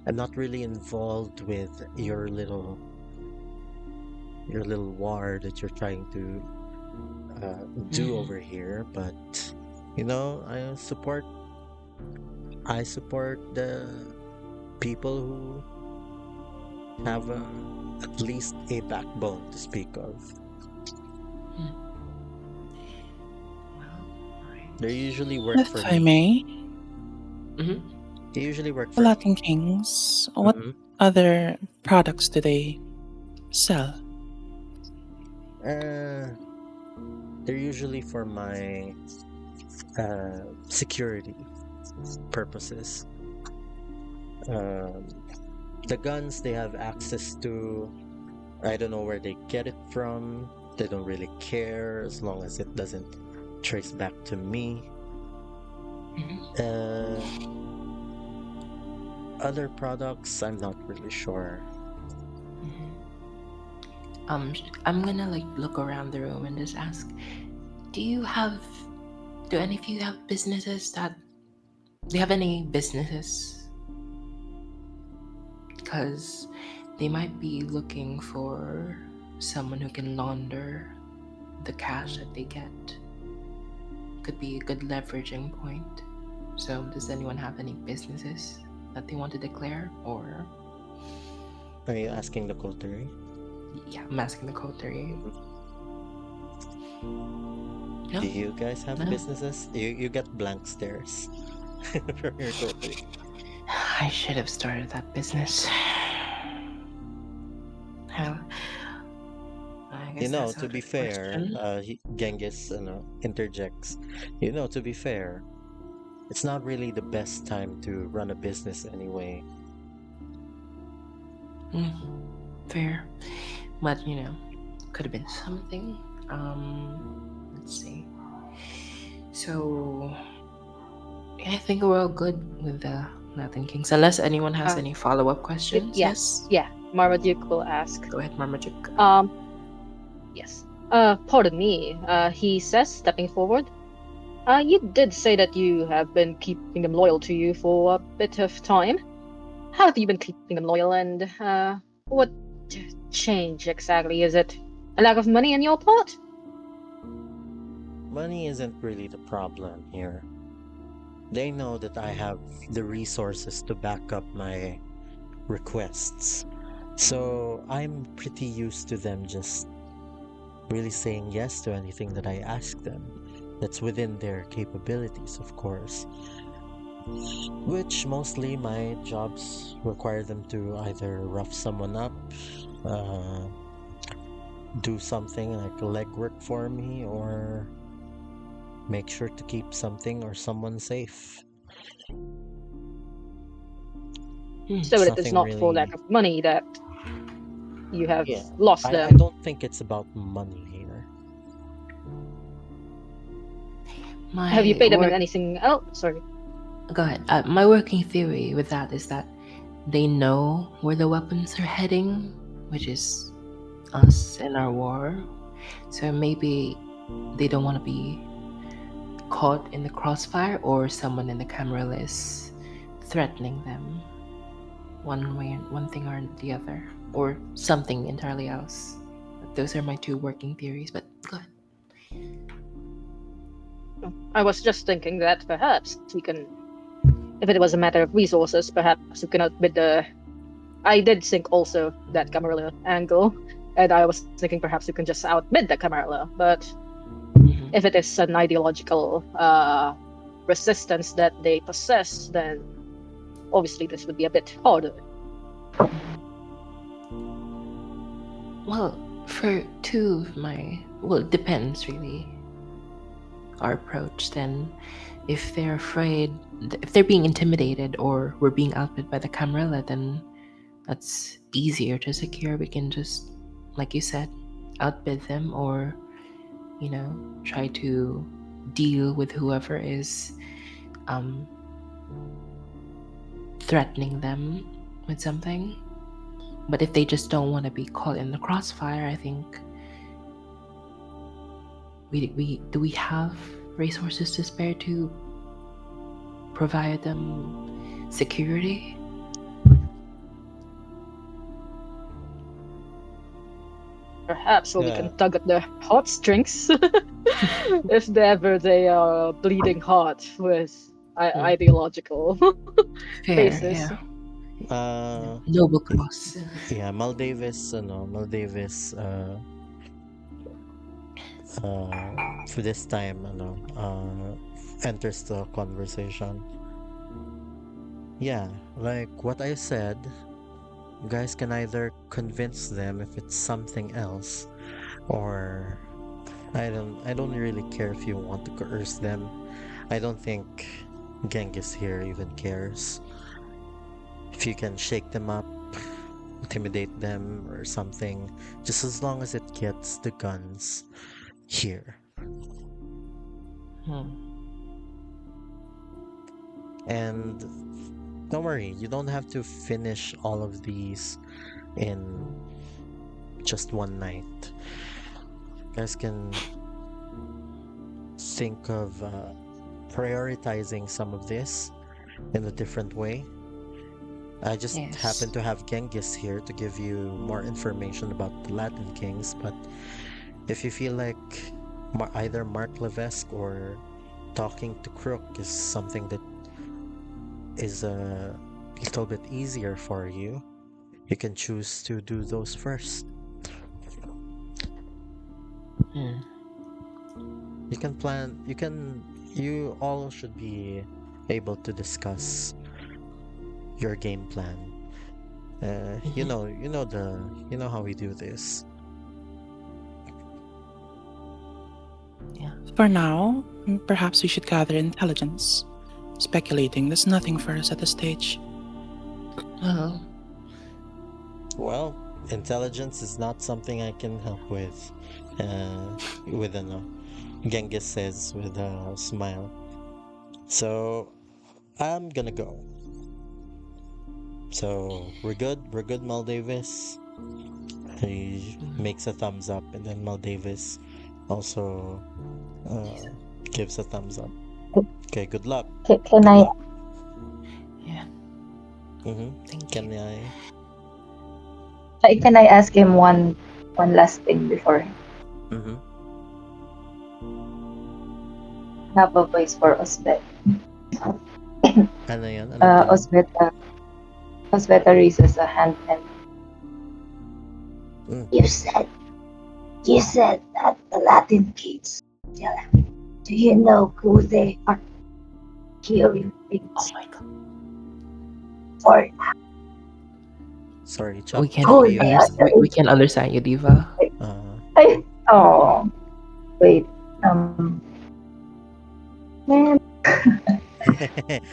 I'm not really involved with your little war that you're trying to do over here, but I support the people who have at least a backbone to speak of. They usually work If for I me. may, They usually work the for me. Latin Kings, what Mhm. other products do they sell? They're usually for my security purposes. The guns they have access to, I don't know where they get it from. They don't really care as long as it doesn't trace back to me. Other products, I'm not really sure. I'm gonna look around the room and just ask, do any of you have businesses that Do you have any businesses? Because they might be looking for someone who can launder the cash that they get. Could be a good leveraging point. So, does anyone have any businesses that they want to declare? Or, Are you asking the coterie? yeah, I'm asking the coterie. No? Do you guys have No? businesses? You get blank stares from your coterie. I should have started that business. Well, I You guess know, that's to out be of the fair, question. Genghis, interjects. To be fair, it's not really the best time to run a business anyway. Fair. But, could have been something. Let's see. So, I think we're all good with the Latin Kings. Unless anyone has Uh, any follow up questions. yeah, Yes? yeah. Marmaduke will ask. Go ahead, Marmajuk. Um, yes. Pardon me. He says, stepping forward. You did say that you have been keeping them loyal to you for a bit of time. How have you been keeping them loyal, and what change exactly? Is it a lack of money on your part? Money isn't really the problem here. They know that I have the resources to back up my requests. So I'm pretty used to them just really saying yes to anything that I ask them. That's within their capabilities, of course. Which mostly my jobs require them to either rough someone up, uh, do something like legwork for me, or make sure to keep something or someone safe. So It's it is nothing not for really. lack of money that you have Yeah, lost I them. don't think it's about money here. Have you My paid them in work. anything else? Sorry. Go ahead. My working theory with that is that they know where the weapons are heading, which is us and our war. So maybe they don't want to be caught in the crossfire, or someone in the camera is threatening them one way, one thing or the other, or something entirely else. Those are my two working theories. But go ahead. I was just thinking that perhaps we can, if it was a matter of resources, perhaps we can outbid the. I did think also that Camarilla angle, and I was thinking perhaps we can just outbid the Camarilla. But Mhm. if it is an ideological resistance that they possess, then obviously this would be a bit harder. Well, for two of my, well, it depends really. Our approach then, if they're afraid, if they're being intimidated, or we're being outbid by the Camarilla, then that's easier to secure. We can just, like you said, outbid them, or try to deal with whoever is um, threatening them with something. But if they just don't want to be caught in the crossfire, I think we have resources to spare to provide them security. Perhaps, or we can Yeah, tug at their heartstrings if ever they are bleeding heart with Hmm. ideological Fair, basis. yeah. uh, Noble cross. yeah, Maldavis, Maldavis, for this time, enters the conversation. Yeah, like what I said, you guys can either convince them if it's something else, or I don't really care if you want to coerce them. I don't think Genghis here even cares. If you can shake them up, intimidate them or something, just as long as it gets the guns here. Hmm. And don't worry, you don't have to finish all of these in just one night. You guys can think of prioritizing some of this in a different way. I just happen Yes. to have Genghis here to give you more information about the Latin kings, but if you feel like either Mark Levesque or talking to Crook is something that is a little bit easier for you, you can choose to do those first. Hmm. You can plan, you all should be able to discuss your game plan. You know how we do this. Yeah. For now, perhaps we should gather intelligence. Speculating does nothing for us at this stage. Well, Well, intelligence is not something I can help with. With a no. Genghis says with a smile. So I'm gonna go. So we're good. We're good, Maldavis. He makes a thumbs up, and then Maldavis also uh, gives a thumbs up. Okay, good luck. Can Good I luck. yeah. Mm-hmm. Thank Can you. can I ask him one last thing before Mm-hmm. I have a voice for Osbet? Ano yan? Anong tanong? Osbeta raises a hand and Mm. you said that the Latin kids. Yeah. Do you know who they are? Hearing Oh things my god. for Sorry, We Chuck, can can who we they are. we can understand you, Diva. uh Oh, wait. Man. I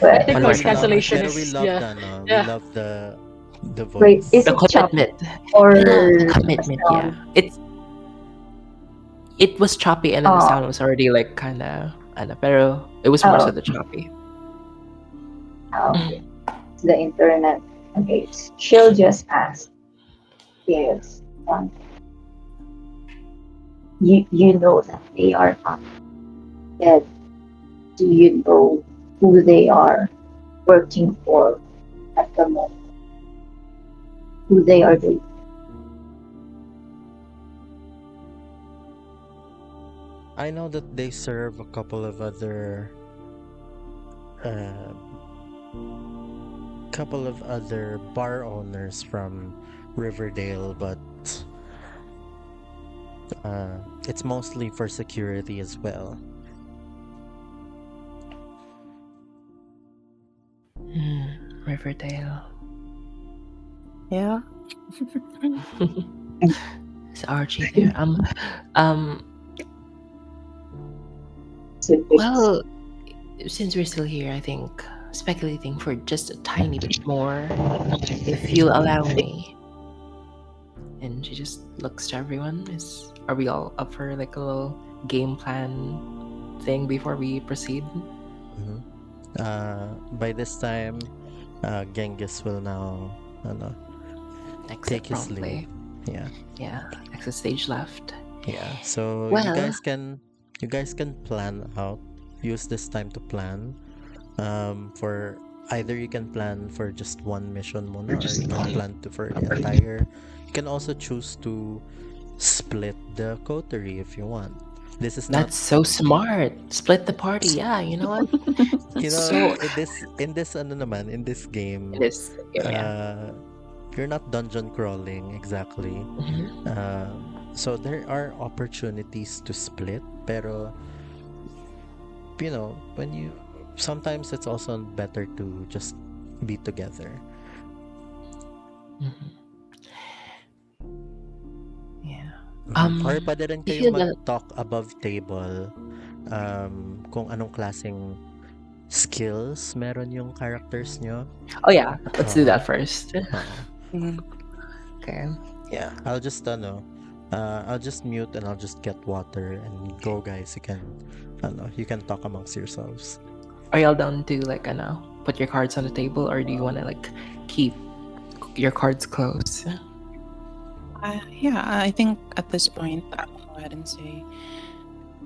Wait, think One more noise we love, time. cancellation pero we is, love yeah. the no, we Yeah. love the wait. Is The voice. it choppy commitment. or We love the the commitment, sound? yeah. It was choppy and then the Oh, sound was already like kinda pero it was more so oh, the choppy. okay. It's the internet. Okay, she'll just ask if um, you know that they are not dead. Do you know who they are working for at the moment? Who they are doing? I know that they serve a uh, couple of other bar owners from Riverdale, but it's mostly for security as well. Riverdale. Yeah. Is Archie there? Um Specifics. well, since we're still here, I think speculating for just a tiny bit more, if you'll allow me. And she just looks to everyone. Are we all up for like a little game plan thing before we proceed? Mhm. By this time, Genghis will now ano, Exit take his leave. promptly. Yeah, Yeah, exit stage left. yeah. So Well, you guys can plan out. Use this time to plan. For either you can plan for just one mission muna, or you can plan to for the entire. You can also choose to split the coterie if you want. This is not, that's so smart. Split the party. Yeah, you know what? you That's know, so in this ano naman, in this it game, is. Yeah. uh, you're not dungeon crawling exactly. Mhm. So there are opportunities to split, pero when you sometimes it's also better to just be together. Mhm. Yeah. Or pwede rin You kayong feel that? mag-talk above table kung anong klaseng skills meron yung characters nyo. Oh yeah. Let's do Oo. that first. Oo. Mm. Okay. Yeah, I'll just mute and I'll just get water and go, guys. You can talk amongst yourselves. Are y'all down to like I know put your cards on the table, or do you want to like keep your cards close? Yeah, I think at this point, I will go ahead and say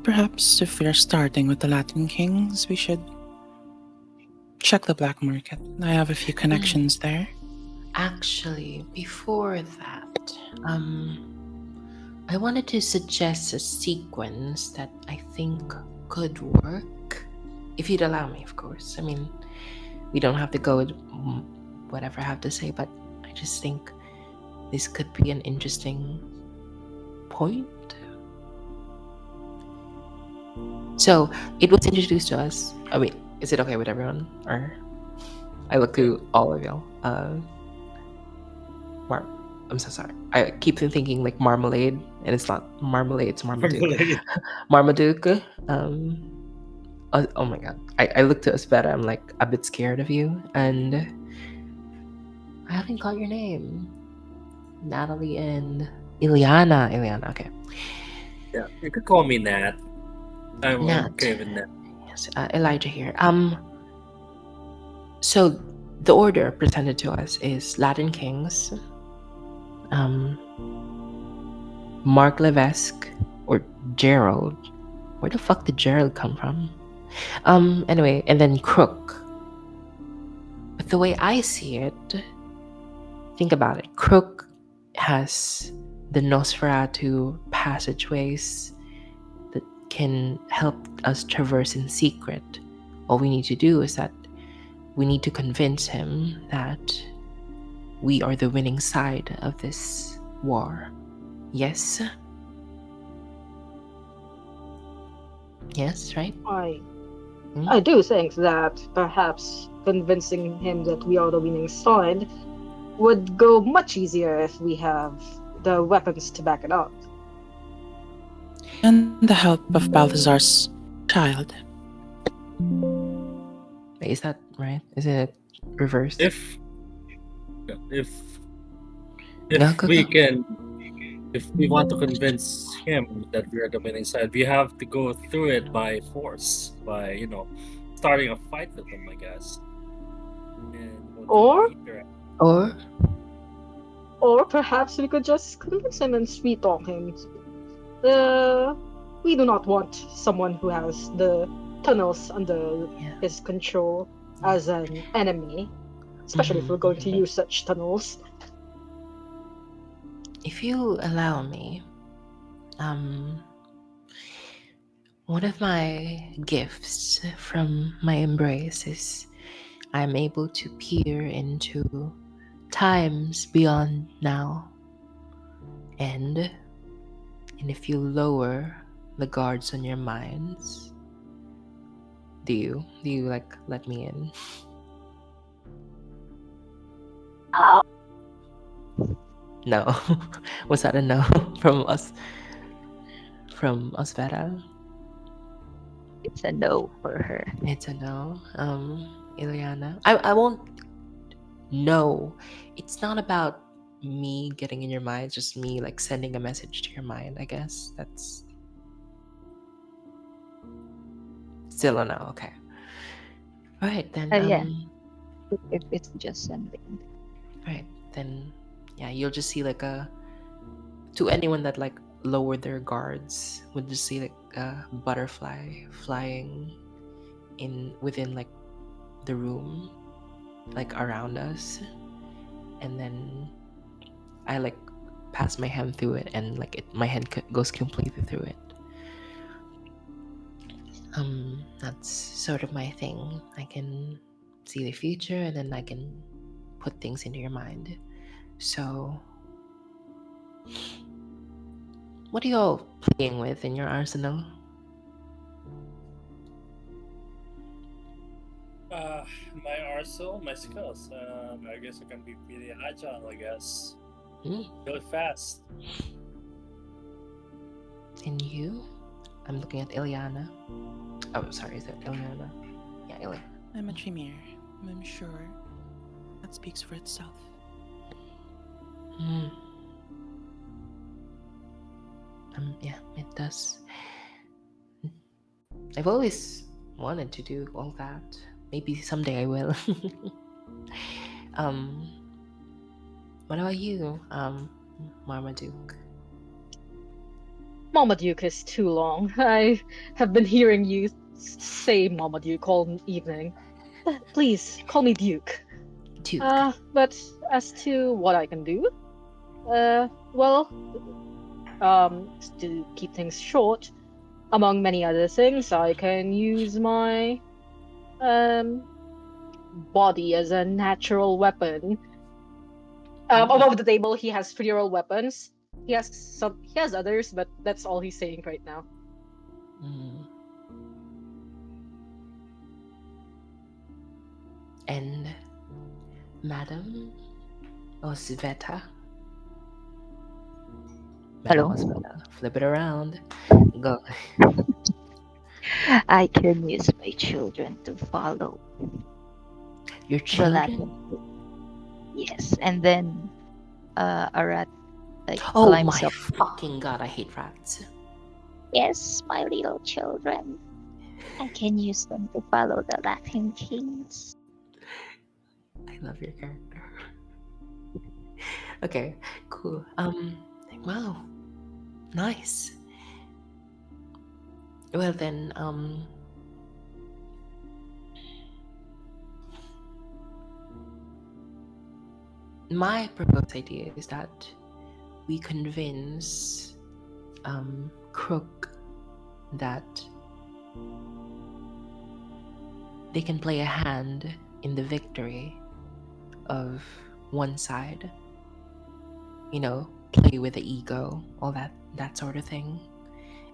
perhaps if we're starting with the Latin kings, we should check the black market. I have a few connections there. Actually, before that, I wanted to suggest a sequence that I think could work. If you'd allow me, of course. I mean, we don't have to go with whatever I have to say, but I just think this could be an interesting point. So, it was introduced to us. I mean, is it okay with everyone? Or I look to all of y'all. I'm so sorry. I keep thinking like marmalade, and it's not marmalade. It's Marmaduke. Marmalade. Marmaduke. Oh my god. I look to Asbeta. I'm like a bit scared of you, and I haven't caught your name. Natalie and Ileana. Ileana. Okay. Yeah, you could call me Nat. I'm Nat. okay with Nat. Yes. Elijah here. So the order presented to us is Latin Kings. Mark Levesque or Gerald. Where the fuck did Gerald come from? Anyway, and then Crook. But the way I see it, think about it. Crook has the Nosferatu passageways that can help us traverse in secret. All we need to do is that we need to convince him that we are the winning side of this war. Yes? Yes, right? I do think that perhaps convincing him that we are the winning side would go much easier if we have the weapons to back it up. And the help of Balthazar's child. Wait, is that right? Is it reversed? If Go, we go. can, if we want to convince him that we are the winning side, we have to go through it by force, by starting a fight with them, I guess. And Or- Or Or perhaps we could just convince him and sweet talk him. We do not want someone who has the tunnels under yeah. his control as an enemy, especially if we're going to use such tunnels. If you allow me, one of my gifts from my embrace is I'm able to peer into times beyond now. And if you lower the guards on your minds, do you like let me in? No. Was that a no from us? From Osvera? It's a no for her. It's a no. Ileana. I won't. No. It's not about me getting in your mind, it's just me like sending a message to your mind, I guess. That's still a no, okay. Alright then. Yeah. If it's just sending. Right, then yeah, you'll just see like to anyone that like lowered their guards would just see like a butterfly flying within like the room, like around us, and then I like pass my hand through it, and like my hand goes completely through it. That's sort of my thing. I can see the future, and then I can put things into your mind. So, what are you all playing with in your arsenal? My arsenal, my skills. I guess I can be pretty agile. I guess really fast. And you? I'm looking at Ileana. Oh, sorry, is that Ileana? Yeah, Ileana. I'm a Tremere. I'm sure that speaks for itself. Yeah, it does. I've always wanted to do all that. Maybe someday I will. What about you, Marmaduke? Marmaduke is too long. I have been hearing you say Marmaduke all evening. Please call me Duke. Duke. But as to what I can do, well, to keep things short, among many other things, I can use my um body as a natural weapon. Above the table, he has funeral weapons. He has others, but that's all he's saying right now. Mm. And Madam Osveta. Madam Hello. Osveta. Flip it around. Go. I can use my children to follow Your the children? Latin. Yes, and then a rat like Oh climbs my up. fucking god, I hate rats. Yes, my little children. I can use them to follow the Latin kings. I love your character. Okay, cool. Wow, nice. Well then, my proposed idea is that we convince Crook that they can play a hand in the victory of one side. You know, play with the ego, all that sort of thing.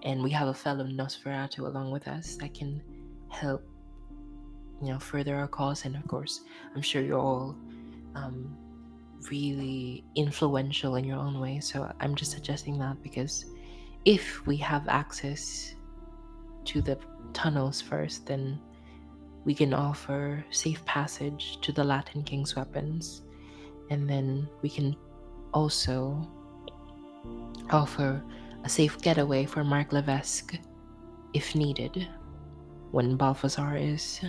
And we have a fellow Nosferatu along with us that can help, further our cause. And of course, I'm sure you're all um, really influential in your own way. So I'm just suggesting that because if we have access to the tunnels first, then we can offer safe passage to the Latin King's weapons, and then we can also offer a safe getaway for Mark Levesque if needed when Balthazar is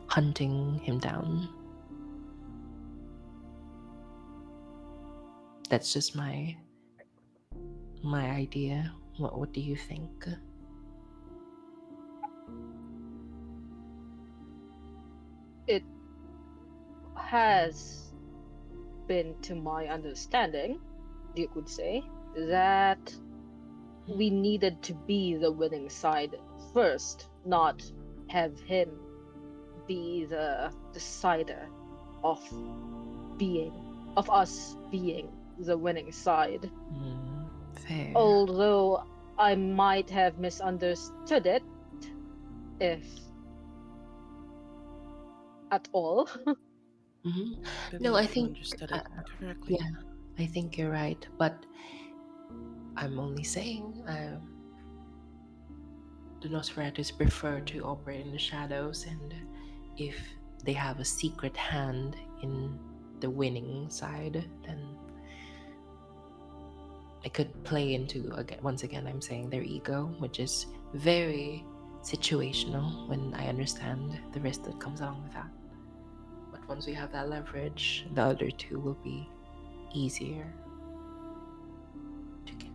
hunting him down. That's just my idea. What do you think? It has been to my understanding, Duke would say, that we needed to be the winning side first, not have him be the decider of of us being the winning side. Fair. Although I might have misunderstood it, if at all. hmm I No, believe I you think, understood uh, it correctly. yeah, I think you're right. But I'm only saying the Nosferatus prefer to operate in the shadows, and if they have a secret hand in the winning side, then it could play into, again, once again, I'm saying their ego, which is very situational when I understand the risk that comes along with that. But once we have that leverage, the other two will be easier to get.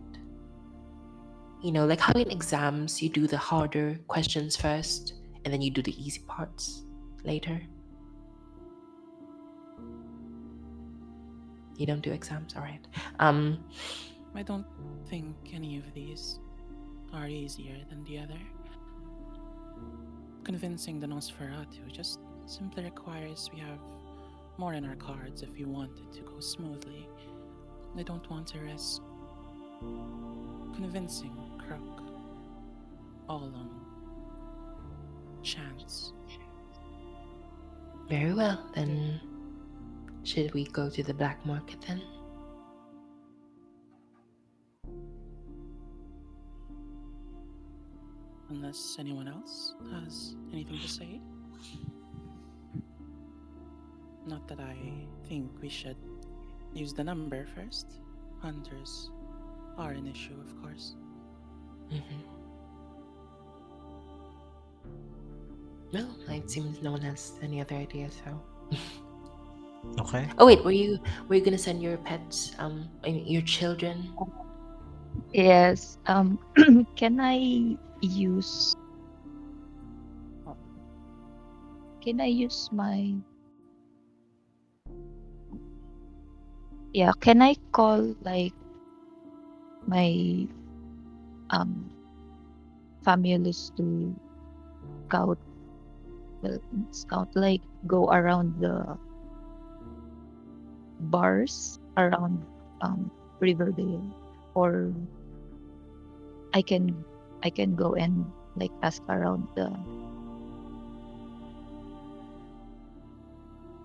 Like how in exams you do the harder questions first and then you do the easy parts later. You don't do exams, all right. I don't think any of these are easier than the other. Convincing the Nosferatu just simply requires we have more in our cards if we want it to go smoothly. I don't want to risk convincing Crook all on chance. Very well, then should we go to the black market then? Unless anyone else has anything to say. Not that I think we should use the number first. Hunters are an issue, of course. Well, it seems no one has any other ideas, so. Okay. Oh wait, were you gonna send your pets, I mean your children? Yes. Can I use Can I use my can I call like my um famulus to scout scout like go around the bars around Riverdale, or I can I can go and like ask around the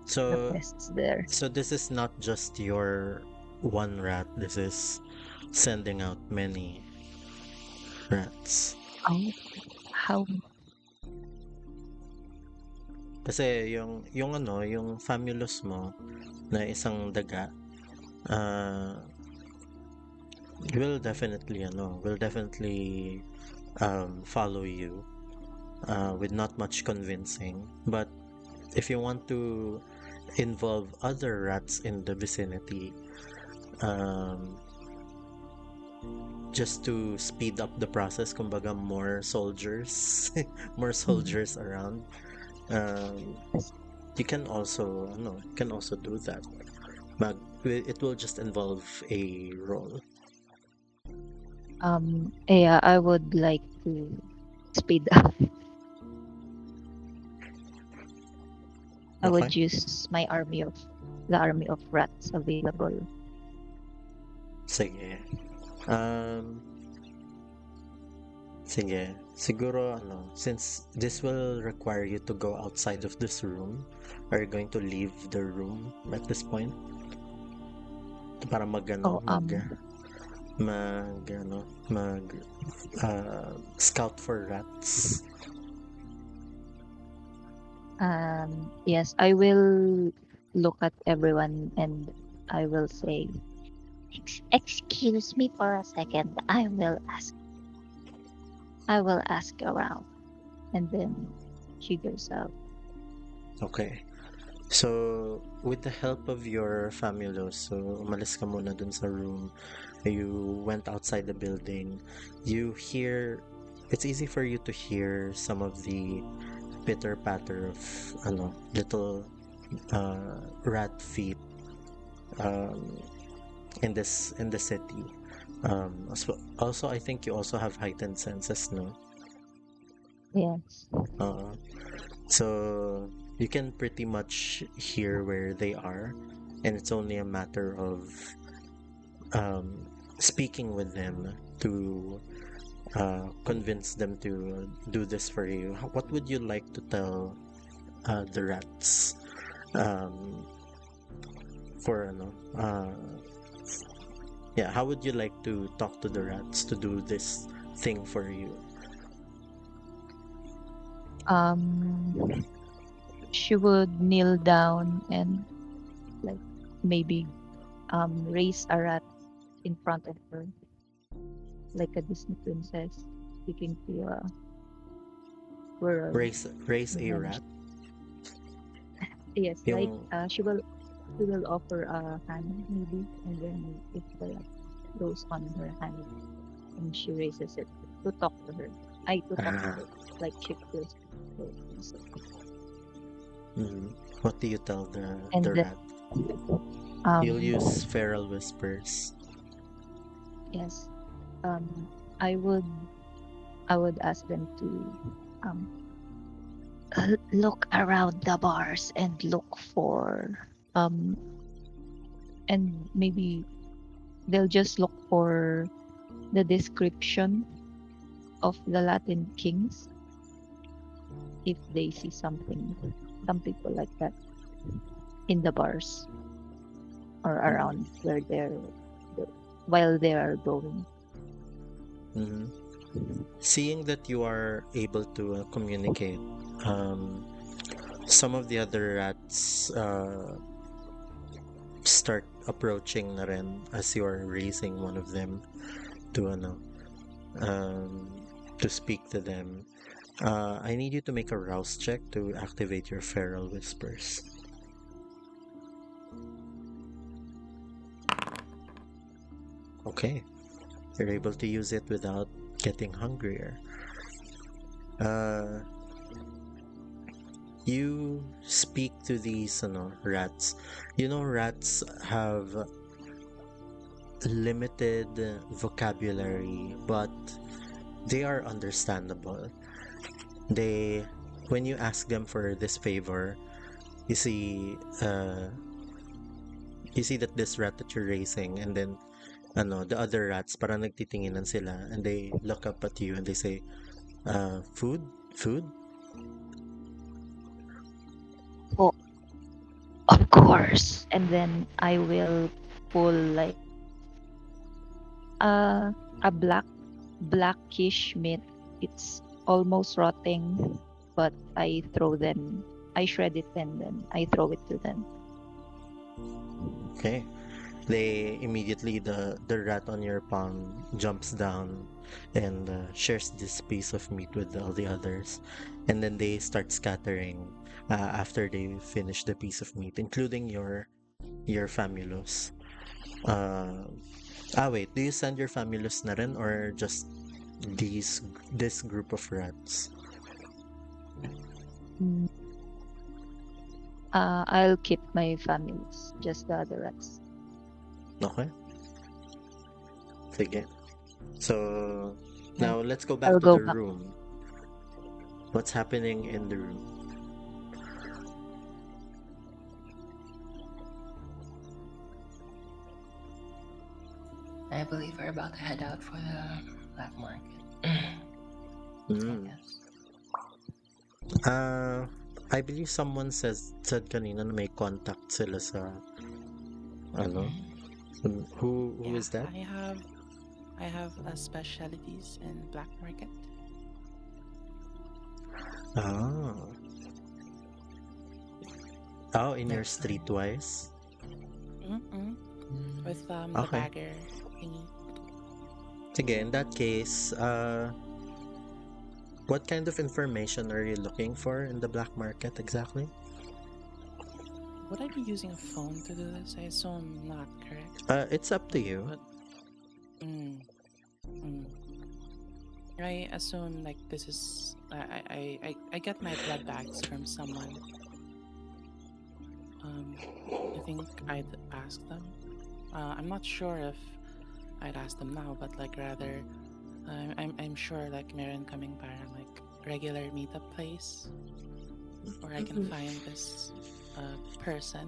So pests there. so this is not just your one rat. This is sending out many rats. Oh, how Kasi yung ano, yung famulus mo na isang daga, uh, will definitely follow you with not much convincing. But if you want to involve other rats in the vicinity, um, just to speed up the process, kumbaga more soldiers, more mm, soldiers around. Um, you can also do that. But it will just involve a roll. yeah, I would like to speed up. I Okay? would use my army of rats available. Sige. Um, Sige. Siguro, since this will require you to go outside of this room, are you going to leave the room at this point? Para Oh, mag, scout for rats. yes, I will look at everyone and I will say, Excuse me for a second. I will ask around." And then she goes out. Okay. So, with the help of your family, so umalis ka muna dun sa room. You went outside the building. You hear, it's easy for you to hear some of the pitter patter of little rat feet um, in the city. Also, I think you also have heightened senses, no? Yes. Uh, so you can pretty much hear where they are, and it's only a matter of um, speaking with them to convince them to do this for you. What would you like to tell the rats um, for yeah, how would you like to talk to the rats to do this thing for you? Um, she would kneel down and like maybe raise a rat in front of her, like a Disney princess speaking to a squirrel. Raise And a then rat? yes, like Yung she will offer a hand maybe, and then if the rat goes on her hand and she raises it to talk to her. I to talk to ah, her, like she feels her. So, mm, what do you tell the and then rat? You'll use um feral whispers. yes, um I would I would ask them to um look around the bars and look for um and maybe they'll just look for the description of the Latin kings if they see something, some people like that in the bars or Mm-hmm. around where while they are going. Mm-hmm. Seeing that you are able to communicate, um, some of the other rats start approaching na rin as you are raising one of them to um, to speak to them. I need you to make a rouse check to activate your feral whispers. Okay, you're able to use it without getting hungrier. Uh, You speak to these rats. Rats have limited vocabulary, but they are understandable. They, when you ask them for this favor, you see, that this rat that you're raising, and then the other rats parang nagtitinginan sila, and they look up at you and they say, food, food. Oh, of course. And then I will pull like a blackish meat. It's almost rotting, but I shred it and then I throw it to them. Okay. They immediately, the rat on your palm jumps down and shares this piece of meat with all the others, and then they start scattering after they finish the piece of meat, including your famulus. Uh, wait, do you send your famulus na rin, or just this group of rats? Mm, I'll keep my families, just the other rats. Okay. Sige. So And now let's go back I'll to go the back. room. What's happening in the room? I believe we're about to head out for the black market. I Mm. guess. I believe someone said kanina na may contact sila sa ano. Who Yeah, is that? I have specialties in black market. Ah. Oh, in your That's fine. streetwise? Mm-mm. With the Okay. bagger thingy. Sige, in that case, what kind of information are you looking for in the black market exactly? Would I be using a phone to do this? I assume not, correct? It's up to you. But mm, mm. I assume like this is I get my blood bags from someone. I think I'd ask them. I'm not sure if I'd ask them now, but like rather, I'm sure like meron kaming parang like regular meetup place where I can find this person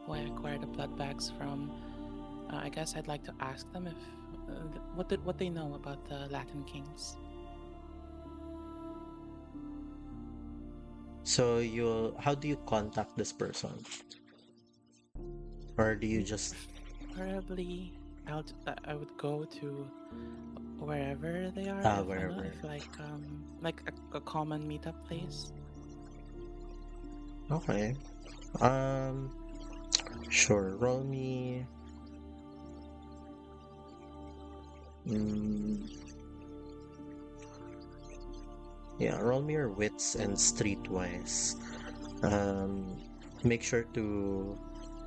who I acquired the blood bags from. I guess I'd like to ask them if what they know about the Latin kings. So how do you contact this person? Or do you just Probably I would go to wherever they are if wherever? if like a common meetup place. Okay. Sure. Roll me. Mm, yeah, roll me your wits and streetwise. Make sure to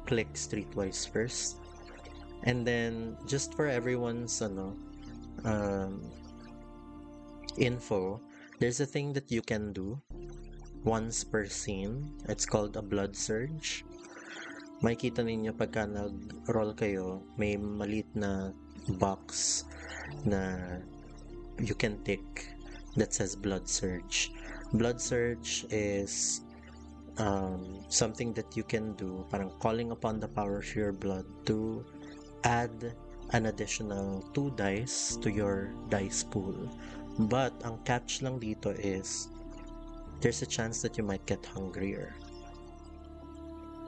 click streetwise first, and then just for everyone's um, info, there's a thing that you can do once per scene. It's called a blood surge. Makikita ninyo pagka nag-roll kayo, may maliit na box na you can tick that says blood surge. Blood surge is something that you can do, parang calling upon the power of your blood to add an additional 2 dice to your dice pool. But ang catch lang dito is there's a chance that you might get hungrier.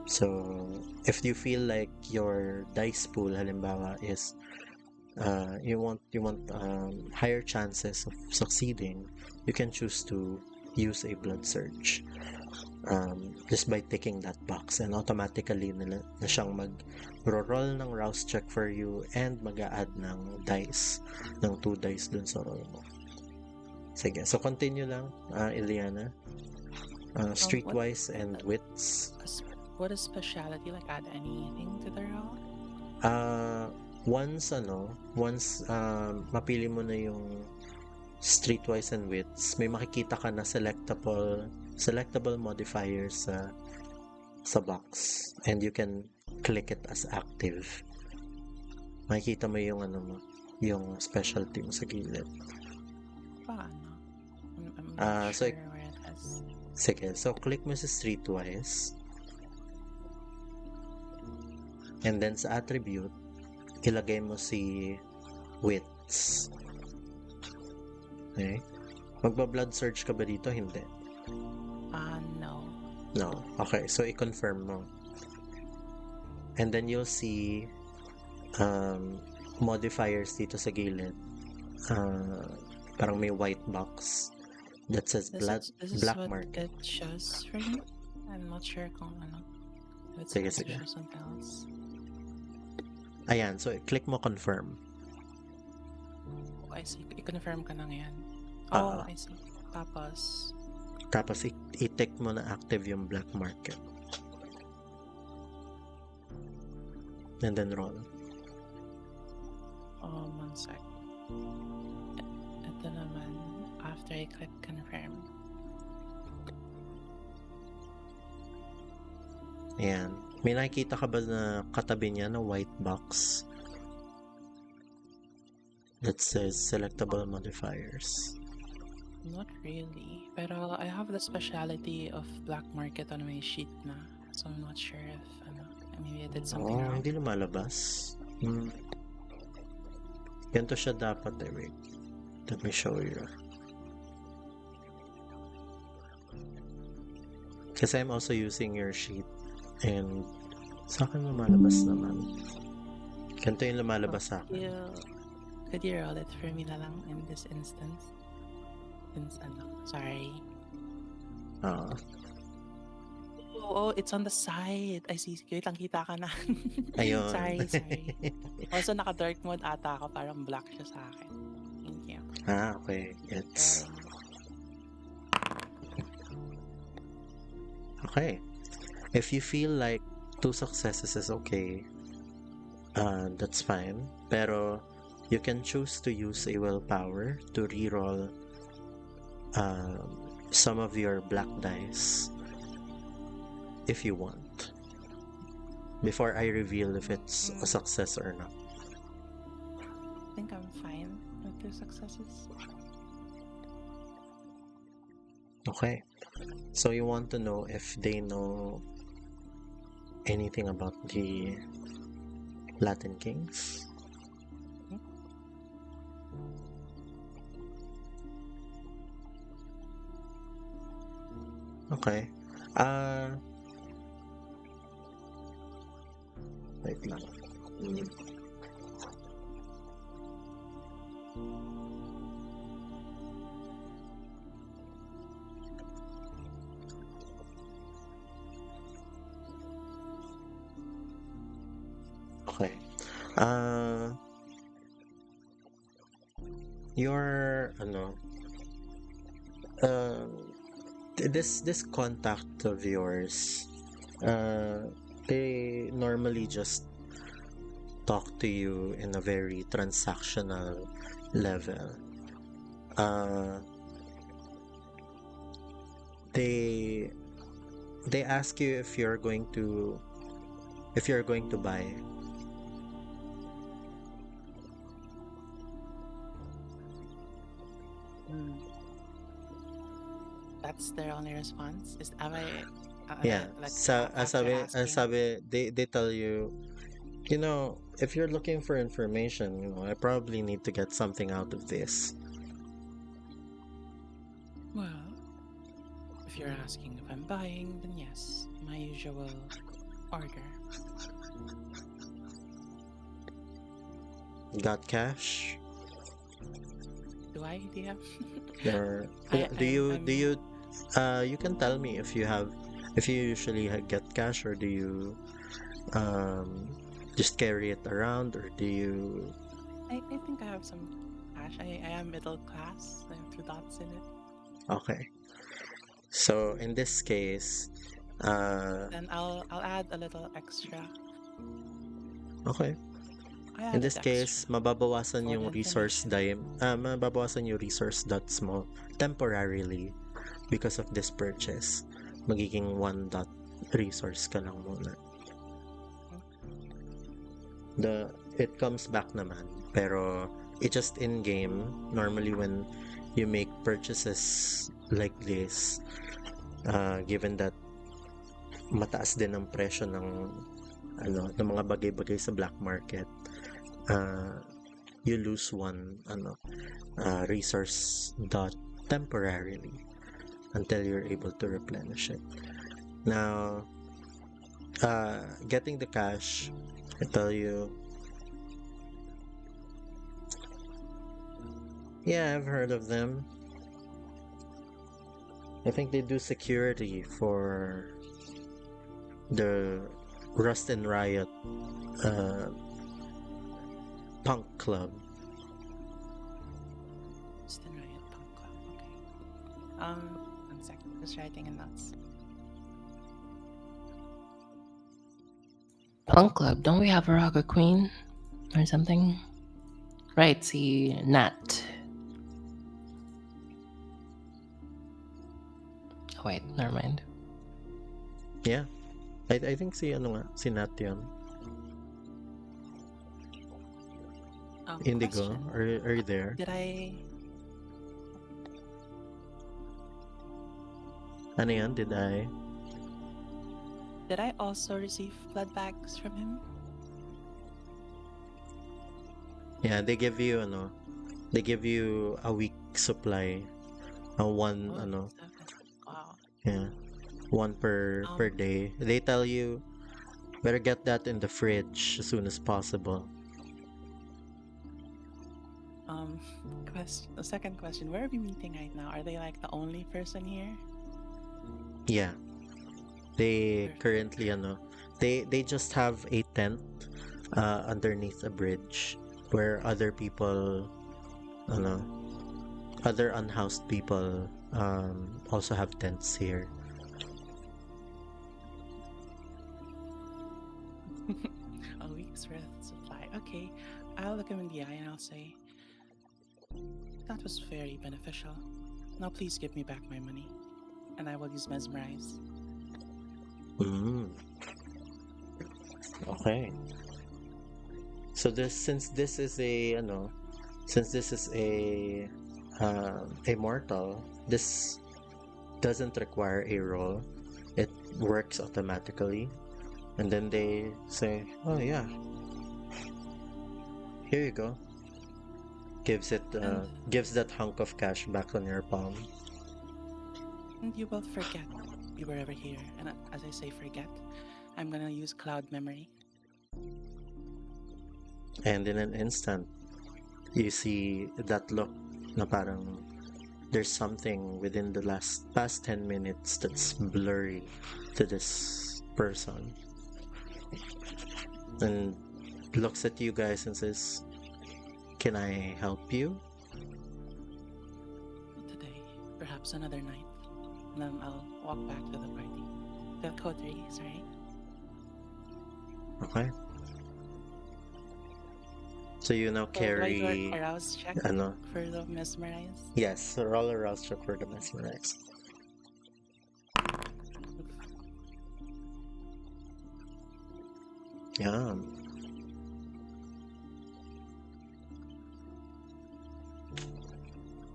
So, if you feel like your dice pool halimbawa is you want higher chances of succeeding, you can choose to use a blood surge just by ticking that box, and automatically na siyang mag-roll ng rouse check for you and mag-a-add ng dice, ng 2 dice dun sa roll mo. Sige, so continue lang, Iliana. Streetwise and wits. What is speciality? Like add anything to the roll? Once mapili mo na yung streetwise and wits, may makikita ka na selectable selectable modifiers sa box, and you can click it as active. Makikita mo yung ano mo, yung specialty mo sa gilid. Paano? I'm not So, sure where it is. sige, so click mo sa streetwise. And then sa attribute, ilagay mo si wits. Okay? Magba-blood search ka ba dito? Hindi. No. No. Okay, so i-confirm mo. And then you'll see modifiers dito sa gilid. Parang may white box that says This is black what market. it shows for me. I'm not sure kung ano. If it's Sige, supposed to sige. show something else. Ayan, so click mo confirm. Oh, I see. I-confirm ka na ngayon. Oo. I see. Tapos, Tapos i-tick mo na active yung black market. And then roll. 1 sec. Ito naman, after I click confirm. Ayan. May nakikita ka ba na katabi niya na white box that says selectable modifiers? Not really. Pero I have the speciality of black market on my sheet na. So I'm not sure if maybe I did something wrong. Hindi lumalabas. Ganito siya dapat eh. Wait. Let me show you. Kasi I'm also using your sheet. And sa akin lumalabas naman. Ganito yung lumalabas sa akin. Could you roll it for me na lang in this instance? Sorry. It's on the side. I see. Kitang-kita ka na. Ayun. sorry. Also, naka-dark mode ata ako. Parang black siya sa akin. Thank you. Okay. It's... Okay. If you feel like 2 successes is okay, that's fine. Pero you can choose to use a willpower to reroll some of your black dice if you want, before I reveal if it's a success or not. I think I'm fine with 2 successes. Okay. So you want to know if they know anything about the Latin Kings? Okay. Wait lang. Okay. Your this contact of yours, they normally just talk to you in a very transactional level. They ask you if you're going to buy. That's their only response? Yeah. They tell you, if you're looking for information, I probably need to get something out of this. Well, if you're asking if I'm buying, then yes, my usual order. Got cash? Do I? Do you have? You can tell me if you usually get cash, or do you just carry it around, or do you... I think I have some cash. I am middle class. I have 2 dots in it. Okay. So in this case, Then I'll add a little extra. okay. In this case, mababawasan yung resource die, mababawasan yung resource dots mo temporarily because of this purchase, magiging 1 dot resource ka lang muna. It comes back naman, pero it just in game. Normally when you make purchases like this, given that mataas din ang presyo ng mga bagay-bagay sa black market, you lose 1 resource dot temporarily until you're able to replenish it. Now, getting the cash, I tell you, yeah, I've heard of them. I think they do security for the Rust and Riot punk club. Rust and Riot Punk Club. Okay. 1 second. Just writing in notes. Punk Club, don't we have a rocker queen or something? Right, si Nat. Oh, wait, never mind. Yeah. I think si Nat yun. Indigo, Question. are you there? Did I Ano yan? Did I also receive blood bags from him? Yeah, they give you a week supply. One Oh, 7. Wow. yeah. 1 per day. They tell you better get that in the fridge as soon as possible. The second question: where are we meeting right now? Are they like the only person here? Yeah. They currently they just have a tent underneath a bridge where other people other unhoused people also have tents here. A week's worth of supply. Okay, I'll look him in the eye and I'll say, that was very beneficial. Now please give me back my money, and I will use mesmerize. Okay. So since this is a mortal, this doesn't require a roll. It works automatically. And then they say, "Oh yeah. Here you go." Gives that hunk of cash back on your palm. And you will forget you were ever here. And as I say forget, I'm gonna use cloud memory. And in an instant, you see that look na parang there's something within the past 10 minutes that's blurry to this person. And looks at you guys and says, "Can I help you?" Today, perhaps another night. And then I'll walk back to the party. The coterie, sorry. Okay. So you now So do I do carry a arouse check for the mesmerize? Yes, roll a rouse check for the mesmerize. Yeah.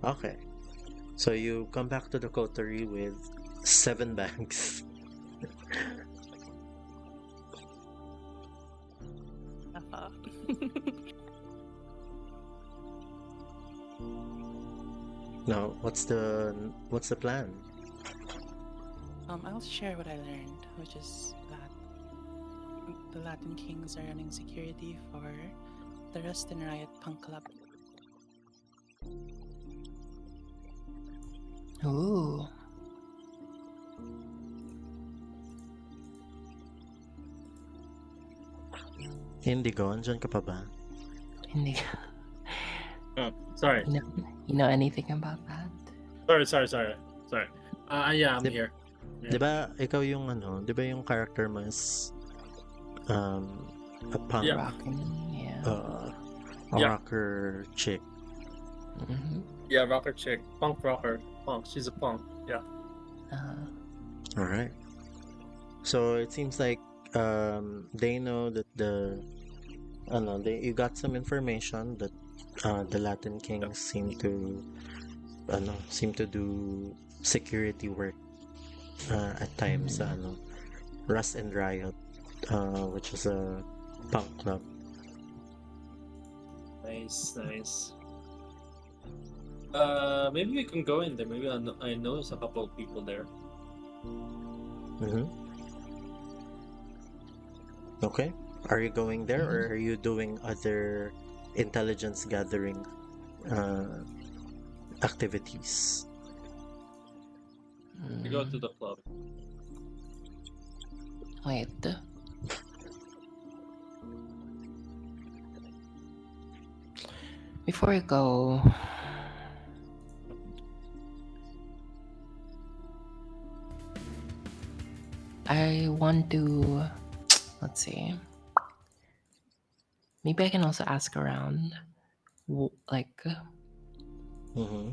Okay. So you come back to the coterie with 7 bags. Now, what's the plan? I'll share what I learned, which is that the Latin Kings are running security for the Rust and Riot Punk Club. Ooh. Indigo, andyan ka pa ba? Indigo. Oh, sorry. You know anything about that? Sorry. Yeah, I'm here. Yeah. Di ba ikaw yung di ba yung character mo is a punk, Yeah. Rocking, yeah. a rocker chick. Mm-hmm. Yeah, rocker chick. Punk rocker. Punk. She's a punk. Yeah. Uh, All right. So it seems like they know that you got some information that the Latin Yep. kings seem to do security work at times sa mhm. Rust and Riot, which is a punk club. Nice, nice. Maybe we can go in there. Maybe I know there's a couple of people there. Mm-hmm. Okay. Are you going there, Mhm. or are you doing other intelligence gathering uh, activities? We go to Mm, the club. wait. Before I go, I want to. Let's see. Maybe I can also ask around. Like, Mm-hmm.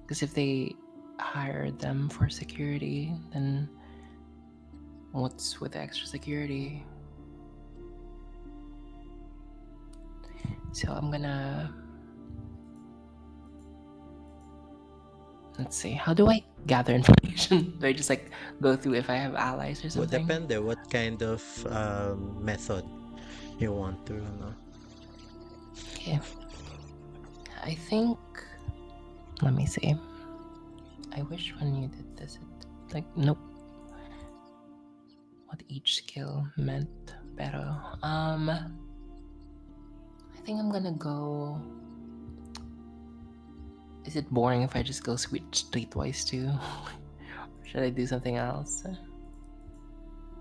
because if they hire them for security, then what's with the extra security? So I'm gonna. Let's see. How do I gather information? Do I just like go through if I have allies or Well, something? depende what kind of method you want to, Okay. I think. Let me see. I wish when you did this, like, nope. What each skill meant. Pero, I think I'm gonna go. Is it boring if I just go switch streetwise too? Should I do something else?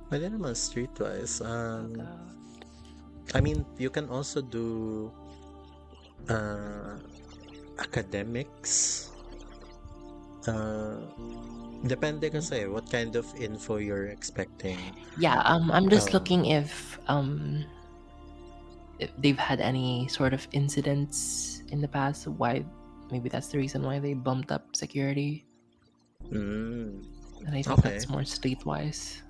Pwede naman streetwise. I'll go. I mean, you can also do uh, academics. Uh, Depende kasi what kind of info you're expecting. Yeah, I'm just Um, looking if they've had any sort of incidents in the past. Why? Maybe that's the reason why they bumped up security. mm, And I think okay. that's more streetwise.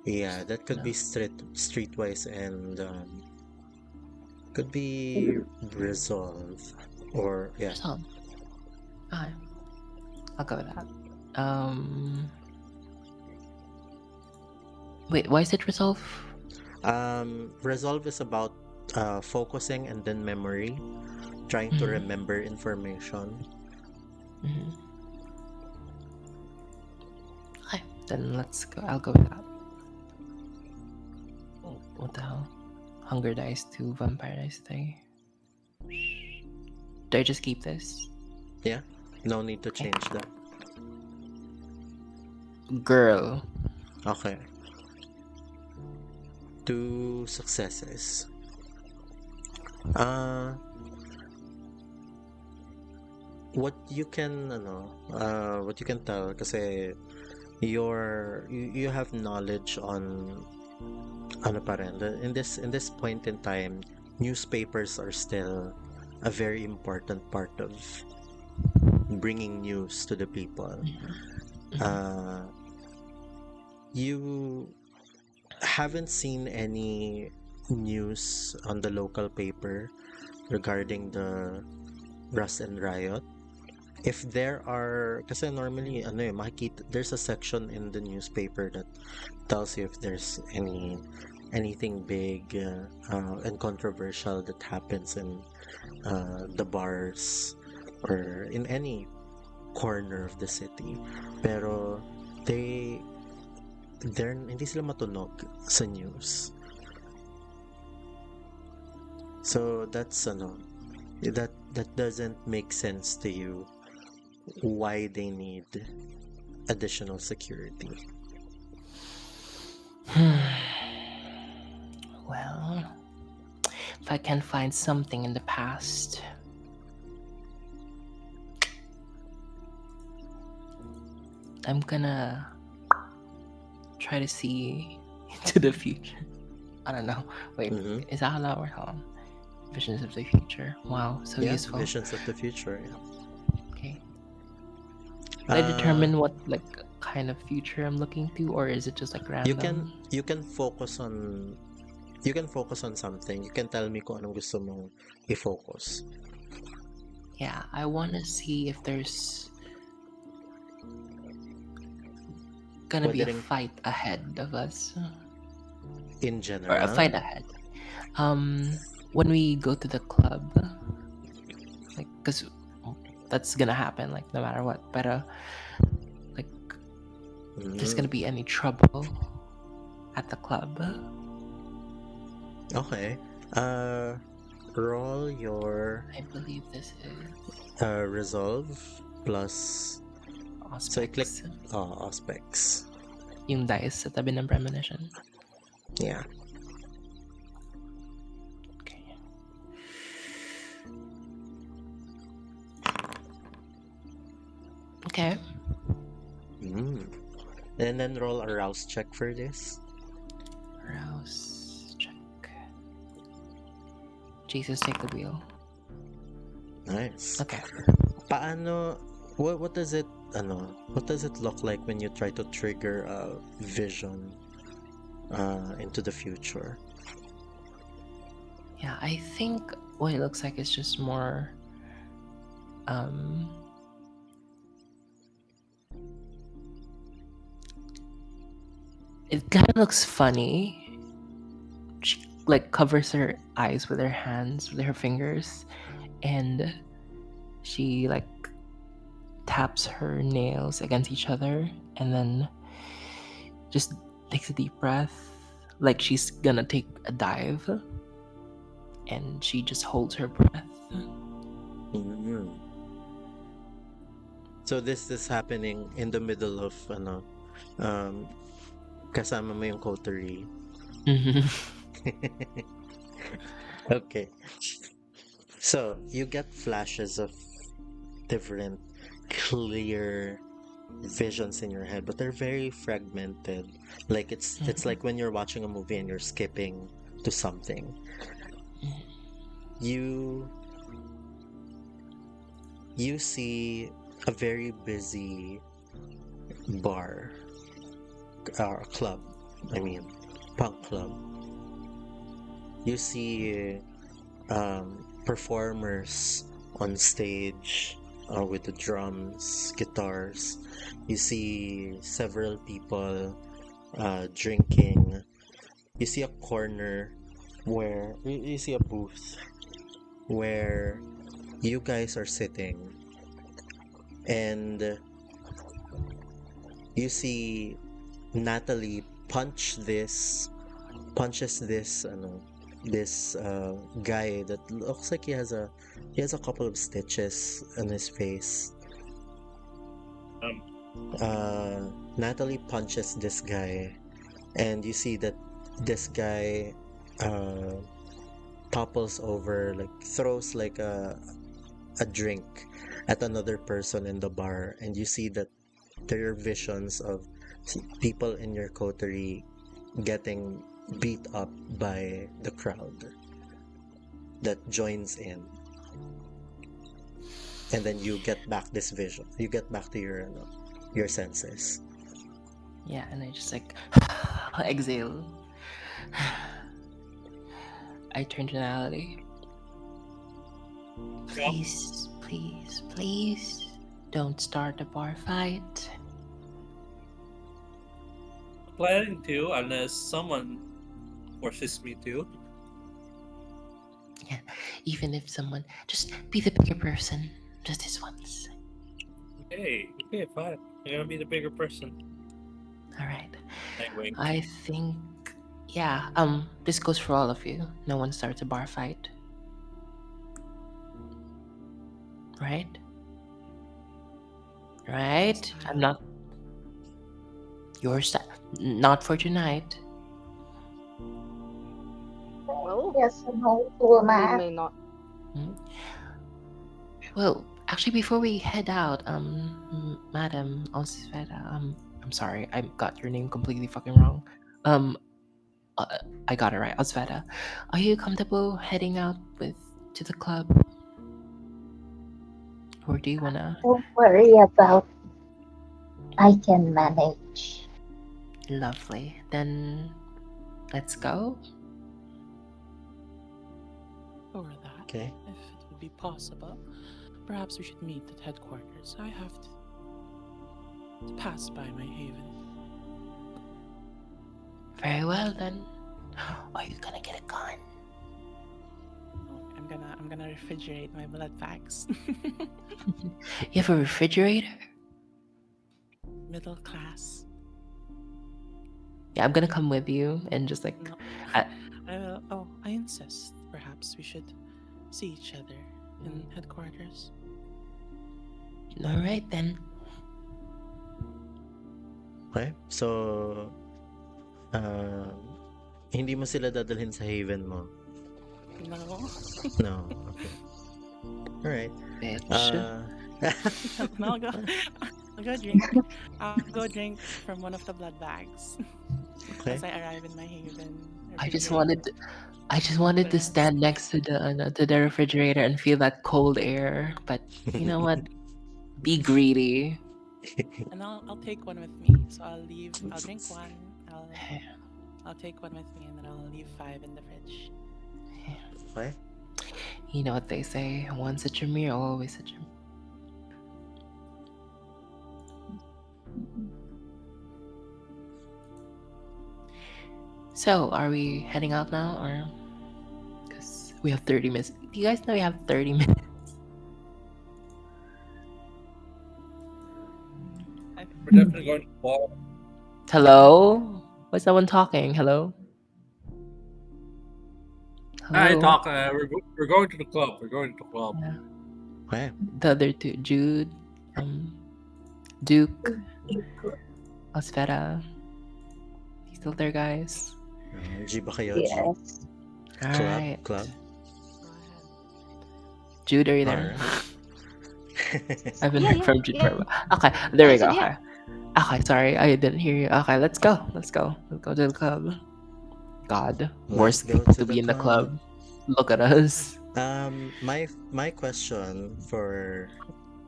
Yeah, that could No. be streetwise and could be resolve or yeah. Resolve. Ah, I'll go with that. Um, wait, why is it resolve? Resolve is about focusing and then memory, trying to Mhm, remember information. mhm. Okay, then let's go. I'll go with that. Oh, what the hell? Hunger dice to vampire dice thing. Do I just keep this? Yeah, no need to Okay. change that. Girl. Okay. 2 successes. Uh, what you can tell kasi you have knowledge on ano pa rin, in this point in time, newspapers are still a very important part of bringing news to the people. Mhm, mhm. Uh, you haven't seen any news on the local paper regarding the Rust and Riot. If there are, kasi normally, there's a section in the newspaper that tells you if there's anything big and controversial that happens in the bars or in any corner of the city. Pero they hindi sila matunog sa news. So that doesn't make sense to you why they need additional security. Well, if I can find something in the past, I'm gonna try to see into the future. I don't know. Wait, Mm-hmm. is that allowed or hold on? Visions of the future. Wow, so Yeah, useful. visions of the future. Yeah. Okay. I Uh, determine what like kind of future I'm looking to, or is it just like you can random? you can focus on you can focus on something. You can tell me kung anong gusto mong i-focus. Yeah, I want to see if there's gonna be Pwede a ring fight ahead of us, in or a general. fight ahead. When we go to the club, like, cause that's gonna happen, like no matter what. But like, there's gonna Mm, be any trouble at the club. okay. Uh, roll your I believe this is resolve plus so I click Auspex. aspects. Yung dice sa tabi ng premonition. Yeah. Okay. Okay. Mm. And then roll a rouse check for this. Rouse check. Jesus, take the wheel. Nice. Okay. Paano what does it what does it look like when you try to trigger a vision into the future? Yeah, I think what it looks like is just more um it kind of looks funny. She like covers her eyes with her hands, with her fingers, and she like taps her nails against each other and then just takes a deep breath like she's gonna take a dive, and she just holds her breath. Mm. So this is happening in the middle of um kasama mo yung coterie. Okay. So you get flashes of different clear visions in your head, but they're very fragmented. Like it's like when you're watching a movie and you're skipping to something. You you see a very busy bar or club. I mean, punk club. You see performers on stage with the drums, guitars. You see several people drinking. You see a corner where you see a booth where you guys are sitting, and you see Natalie punches this guy that looks like he has a couple of stitches on his face. Um, Natalie punches this guy, and you see that this guy uh, topples over, like throws like a drink at another person in the bar, and you see that there are visions of people in your coterie getting beat up by the crowd that joins in, and then you get back this vision, you get back to your senses. Yeah, and I just like exhale. I turn to Natalie. Please, please, please, don't start a bar fight. planning to, unless someone forces me to. Yeah, even if someone, just be the bigger person, just this once. Okay, fine. I'm gonna be the bigger person. All right. I wink. I think, yeah. This goes for all of you. No one starts a bar fight, right? Right. I'm not. Your not for tonight. Well, Yes, no, to we may not. Hmm? Well, actually, before we head out, Madam Osveda, I'm sorry, I got your name completely fucking wrong. Um, I got it right, Osveda. Are you comfortable heading out with to the club, or do you wanna? don't worry about I can manage. Lovely. Then let's go. Or that, Okay. if it would be possible, perhaps we should meet at headquarters. I have to pass by my haven. Very well then. Are you gonna get a gun? Oh, I'm gonna refrigerate my blood bags. You have a refrigerator? Middle class. Yeah, I'm gonna come with you and just like No, I, I will. Oh, I insist. Perhaps we should see each other in headquarters. all right then. Okay. So, hindi mo sila dadalhin sa haven mo? No, No. Okay. Alright. Bitch. no, I'll go drink. I'll go drink from one of the blood bags Okay. as I arrive in my haven. I just refrigerate wanted I just wanted to the stand next steak. to the refrigerator and feel that cold air. But you know what? Be greedy. And I'll take one with me. So I'll leave. I'll drink one. I'll take one with me, and then I'll leave 5 in the fridge. Okay. You know what they say: once at your meal, always at your. So, are we heading out now, or? Because we have 30 minutes. Do you guys know we have 30 minutes? We're definitely going to ball. Hello? Why is no one talking? Hello? I Hello? talk. We're going to the club. We're going to the club. Yeah. Okay. The other two, Jude, Duke, Osfera. You still there, guys? G ba kayo? G? Yes. Alright. Club? Go ahead. Jude, are you there? Alright. I've been Yeah, heard yeah, from Jude yeah. for a while. Okay, there I we go. said yeah. Okay. Okay, sorry, I didn't hear you. Okay, let's go. Let's go. Let's go to the club. God, Let's worst go people to to the be in the club. club. Look at us. My question for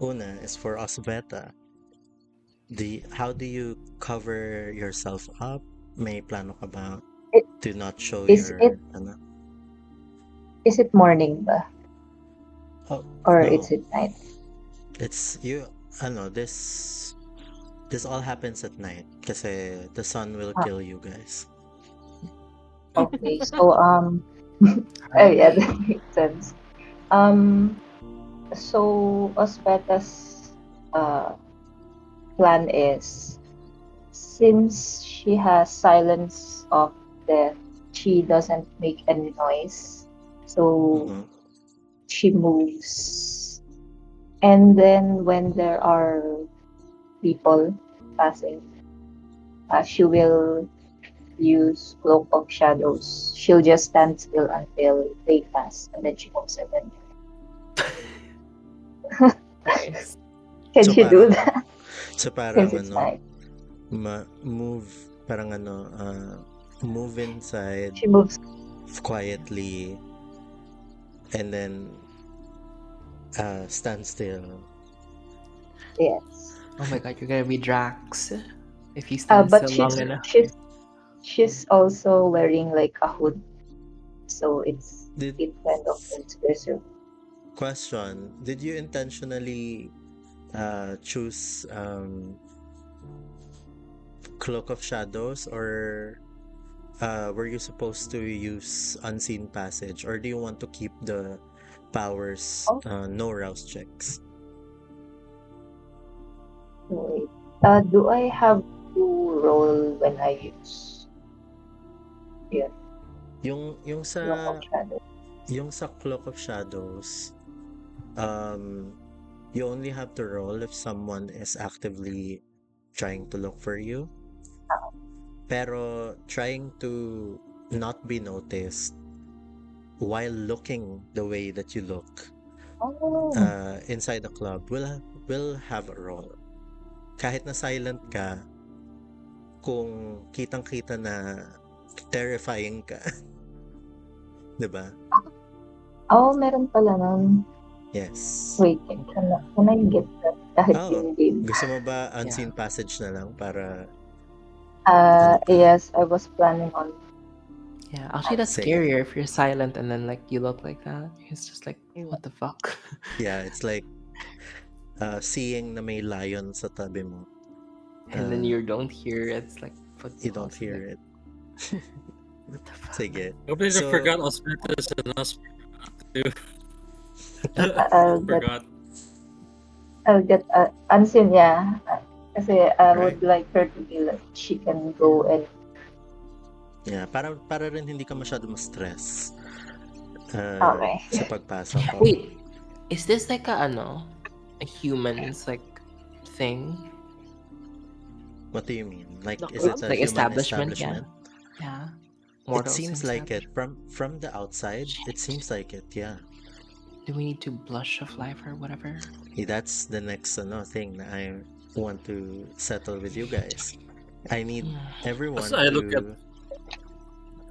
Una is for Osbeta. How do you cover yourself up? May plano ka ba It, to not show is your it ano? is it morning ba? Oh, Or no. is it night? It's you this all happens at night kasi the sun will Ah, kill you guys. okay. So oh yeah, Alright. that makes sense. Um so Ospeta's uh plan is, since she has silence of death, she doesn't make any noise. So Mm-hmm. she moves. And then when there are people passing, she will use Cloak of Shadows. She'll just stand still until they pass, and then she moves again. Nice. Can So she do parang that so since parang it's night? move parang move inside She moves. quietly and then stand still. Yes. Oh my god, you're gonna be Drax if you stand But still long enough. she's also wearing like a hood, so Did it kind of obscures her. question, did you intentionally choose Cloak of Shadows or were you supposed to use Unseen Passage or do you want to keep the powers Oh, no rouse checks? wait. Do I have to roll when I use, yeah, Yung Cloak of sa Shadow? Cloak of Shadows, um you only have to roll if someone is actively trying to look for you. Pero trying to not be noticed while looking the way that you look Oh, inside the club will have a role. Kahit na silent ka, kung kitang-kita na terrifying ka, 'di ba? meron pala nun. Yes. Wait, can I get that? kahit Oh, in-game. gusto mo ba Yeah. unseen passage na lang para ano ka? Yes, I was planning on Yeah, actually, that's Sige. scarier if you're silent and then like you look like that. It's just like, Yeah. what the fuck? Yeah, it's like seeing na may lion sa tabi mo. And then you don't hear it. It's like You don't footfalls. hear it. What the fuck? Sige. Completely So, forgot Osmanthus and us too. I'll get Forgot. unseen, yeah. Kasi I right. would like her to be like she can go and Yeah, para rin hindi ka masyado ma-stress okay. sa pagpasok ko. Wait, is this like a human's like thing? What do you mean? Like, The is it club? a Like human establishment? establishment? Yeah. It Mortals seems in like it. establishment. From the outside, it Shit. seems like it, yeah. Do we need to blush of life or whatever? That's the next thing that I want to settle with you guys. I need As everyone I look at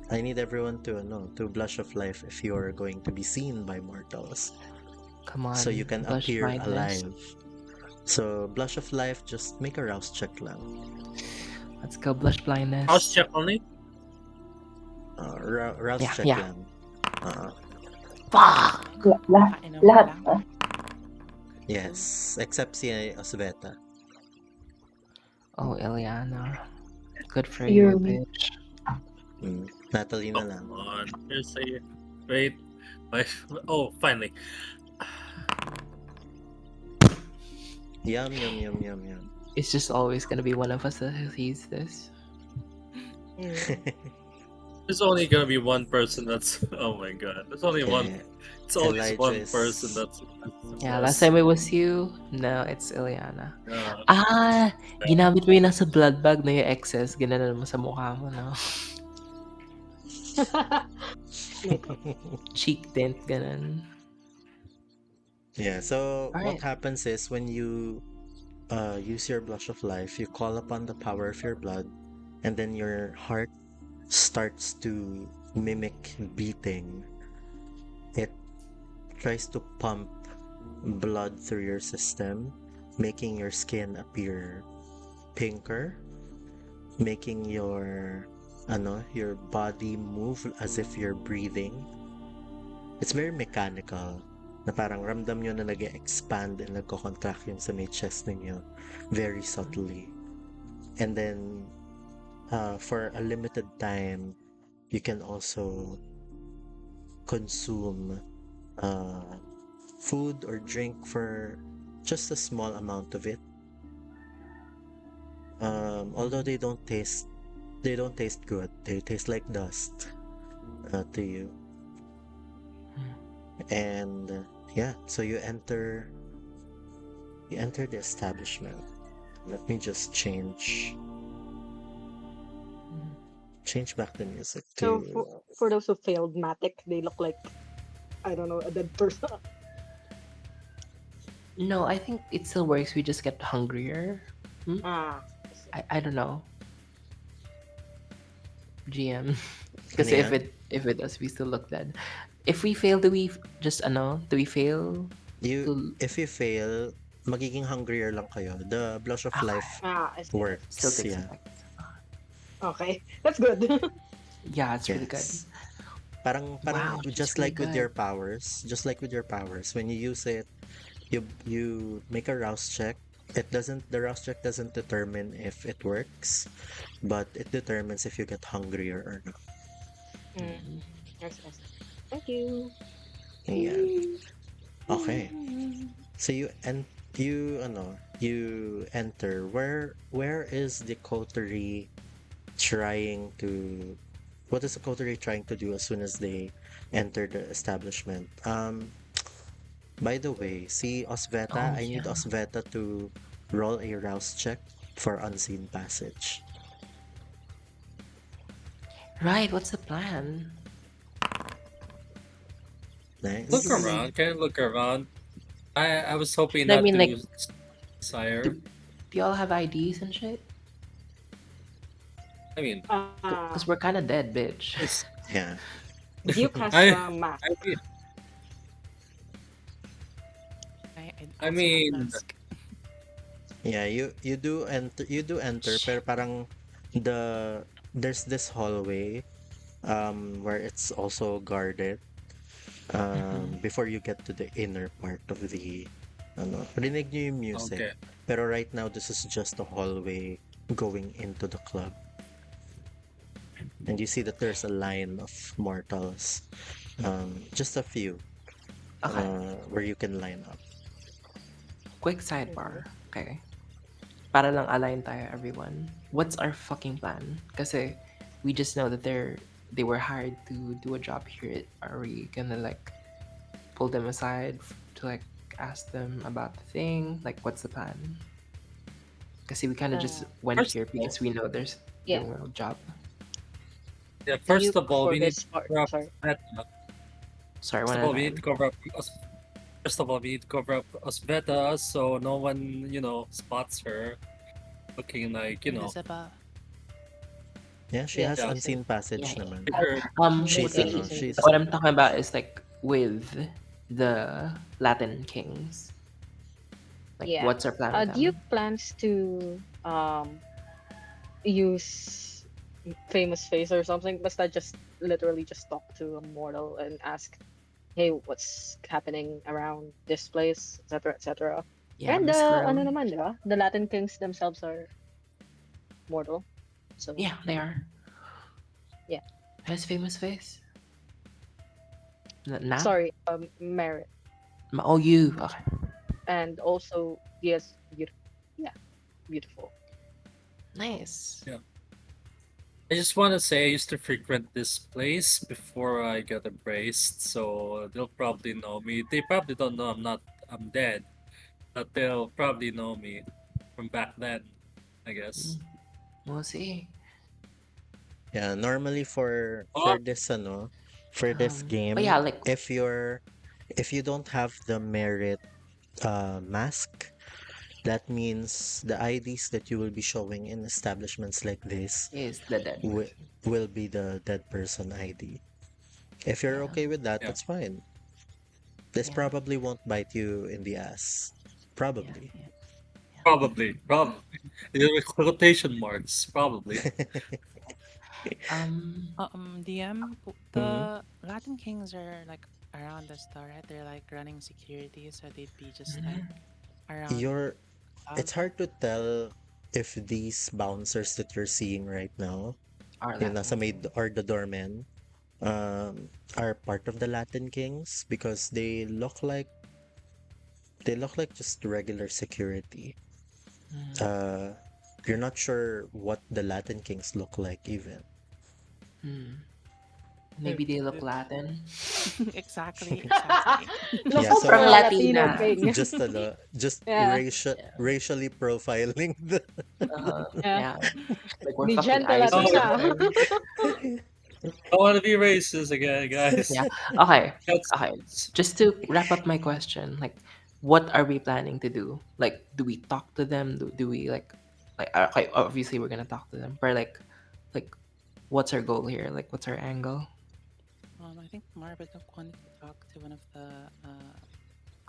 to to blush of life if you're going to be seen by mortals. Come on. So you can Blush appear blindness. alive. So blush of life, just make a rouse check lang. Let's go blush blindness. house check only. Rouse Yeah, check yeah. lang. Fuck! Lahat ba? Yes, except si Osveta. Oh, Ileana. Good for Fear you, me. bitch. Natalie na lang. Come on. Here's a wait. My oh, finally. Yum, yum, yum, yum, yum. It's just always gonna be one of us that sees this. There's only gonna be one person that's. Oh my god. There's only one. Yeah. It's always Elijah one is- person that's. Yeah, last time it was you. No, it's Ileana. Uh, Ginamit mo yung nasa blood bag na yung excess. Ginanon mo sa mukha mo, no? Cheek tint, ganon. Yeah, so what Alright. happens is when you use your blush of life, you call upon the power of your blood, and then your heart starts to mimic beating. It tries to pump blood through your system, making your skin appear pinker, making your body move as if you're breathing. It's very mechanical. Na parang ramdam nyo na nag-expand and nagko-contract yung sa may chest ninyo very subtly. And then, for a limited time, you can also consume food or drink for just a small amount of it. Although they don't taste good. They taste like dust to you. And yeah, so you enter the establishment. Let me just change back the music So to for those who failed Matic, they look like, I don't know, a dead person. No, I think it still works. We just get hungrier. Ah, I don't know. GM. Because Ano if it does, we still look dead. If we fail, do we just do we fail? if you fail, magiging hungrier lang kayo. The blush of life I see. works. Still takes Yeah. effect. Okay, that's good. Yeah, it's really good. Yes. Parang Wow, just she's really like with good. your powers, when you use it, you make a rouse check. The rouse check doesn't determine if it works, but it determines if you get hungrier or not. Yes. Thank you. Ayan. Okay. So you enter. Where is the coterie trying to what is the coterie trying to do as soon as they enter the establishment? By the way, see Osveta, I need yeah. Osveta to roll a rouse check for unseen passage. Right, what's the plan? Nice. look around. Can I look around? I was hoping I not mean, to, like, sire. Do y'all have IDs and shit? I mean, Because we're kind of dead, bitch. it's, Yeah. you cast I- math. I mean, I I also have mean, mask. Yeah, you do enter, pero parang there's this hallway where it's also guarded Mhm. before you get to the inner part of the ano, rinig niyo yung music. Okay. Pero right now this is just a hallway going into the club. And you see that there's a line of mortals. Just a few Okay, where you can line up. quick sidebar. Okay. Para lang align tayo, everyone. What's our fucking plan? Kasi we just know that they were hired to do a job here. Are we gonna like pull them aside to like ask them about the thing? Like, what's the plan? Kasi we kind of just went First here of all, because we know there's Yeah, doing a job. yeah, you first of all, for we need this to part. cover up Sorry. Beta. Sorry, First one of at all, a we need time. to cover up us. First of all, we need to cover up us Beta, so no one, spots her looking like, Invisible. Yeah, she Yeah, has yeah, she's in. unseen passage Yeah. naman. her. She's Technically, Wait. she's ano, What she's I'm invisible. talking about is like with the Latin kings. Like, Yeah. what's our plan with Duke them? plans to use famous face or something, but that just literally just talk to a mortal and ask, "Hey, what's happening around this place, etc., etc." Yeah, And Miss ano Girl. naman, di ba? The Latin kings themselves are mortal, so Yeah, they are. yeah. Has famous face? Nat? Sorry, Merit, Oh, you. Okay. and also yes, beautiful. Yeah, beautiful. Nice. Yeah. I just want to say I used to frequent this place before I got embraced, so they'll probably know me. They probably don't know I'm dead, but they'll probably know me from back then, I guess. Mm, we'll see. yeah, normally Oh, for this But yeah, game, like, if you don't have the merit mask, that means the IDs that you will be showing in establishments like this is the dead wi- person. will be the dead person ID. If you're Yeah. okay with that, yeah, that's fine. This Yeah. probably won't bite you in the ass. Yeah. Probably. Yeah. probably. With quotation marks, probably. DM, Mhm. the Latin Kings are like around the store, right? They're like running security, so they'd be just like Mhm. around You're club. It's hard to tell if these bouncers that you're seeing right now, Our yung Latin nasa maid king. or the doormen, are part of the Latin Kings because they look like just regular security. Mhm. Uh, you're not sure what the Latin Kings look like even. Hmm. Mm. Maybe they look Latin. Exactly, exactly. Yeah, Looking From for so a Latino Latina. king. just Yeah, Yeah. racially profiling the yeah. Yeah. Like we're Di fucking gente ice or Oh, Latina. something. I want to be racist again, guys. Yeah. Okay. That's Okay. Just to wrap up my question, like, what are we planning to do? Like, do we talk to them? Do we like? Okay, obviously we're gonna talk to them, but like, what's our goal here? Like, what's our angle? I think Marvick wanted to talk to one of the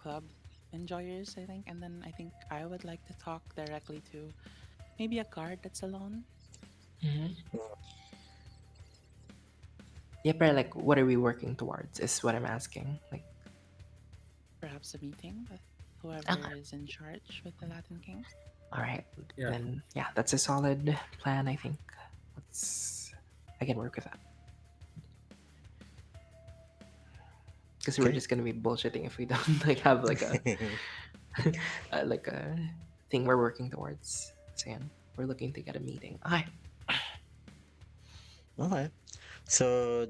club enjoyers, I think, and then I think I would like to talk directly to maybe a guard that's alone, Hmm. Yeah, but like, what are we working towards? Is what I'm asking. Like, perhaps a meeting with whoever okay, is in charge with the Latin Kings. all right, yeah. then yeah, that's a solid plan. I think. Let's. I can work with that because we're Okay. just gonna be bullshitting if we don't like have like a like a thing we're working towards. So yeah, we're looking to get a meeting. Hi. Okay. So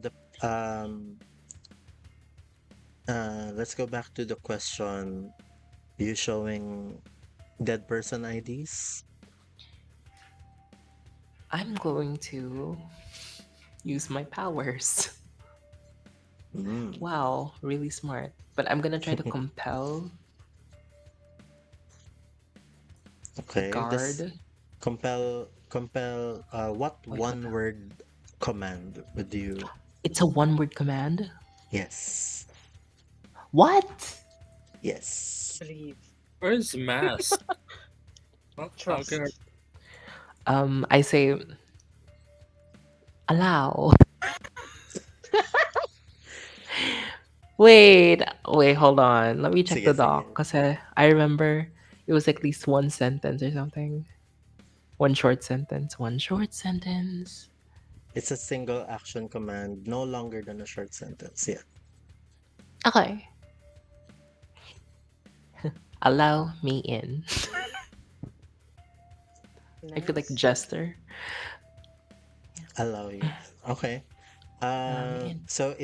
let's go back to the question. You showing dead person IDs? I'm going to use my powers. Mm. Wow, really smart. But I'm gonna try to compel the Okay. This guard. compel what Wait, what one the? word command would you It's a one-word command. yes. What? Yes. Believe. Where's mask? Well, okay. Trust. I say allow. Wait, hold on. Let me check Sige, the doc. sige. Because I remember it was at least one sentence or something. One short sentence. One short sentence. It's a single action command, no longer than a short sentence. Yeah. Okay. Allow me in. I feel like Nice. jester. Allow you. Okay. Allow me in. So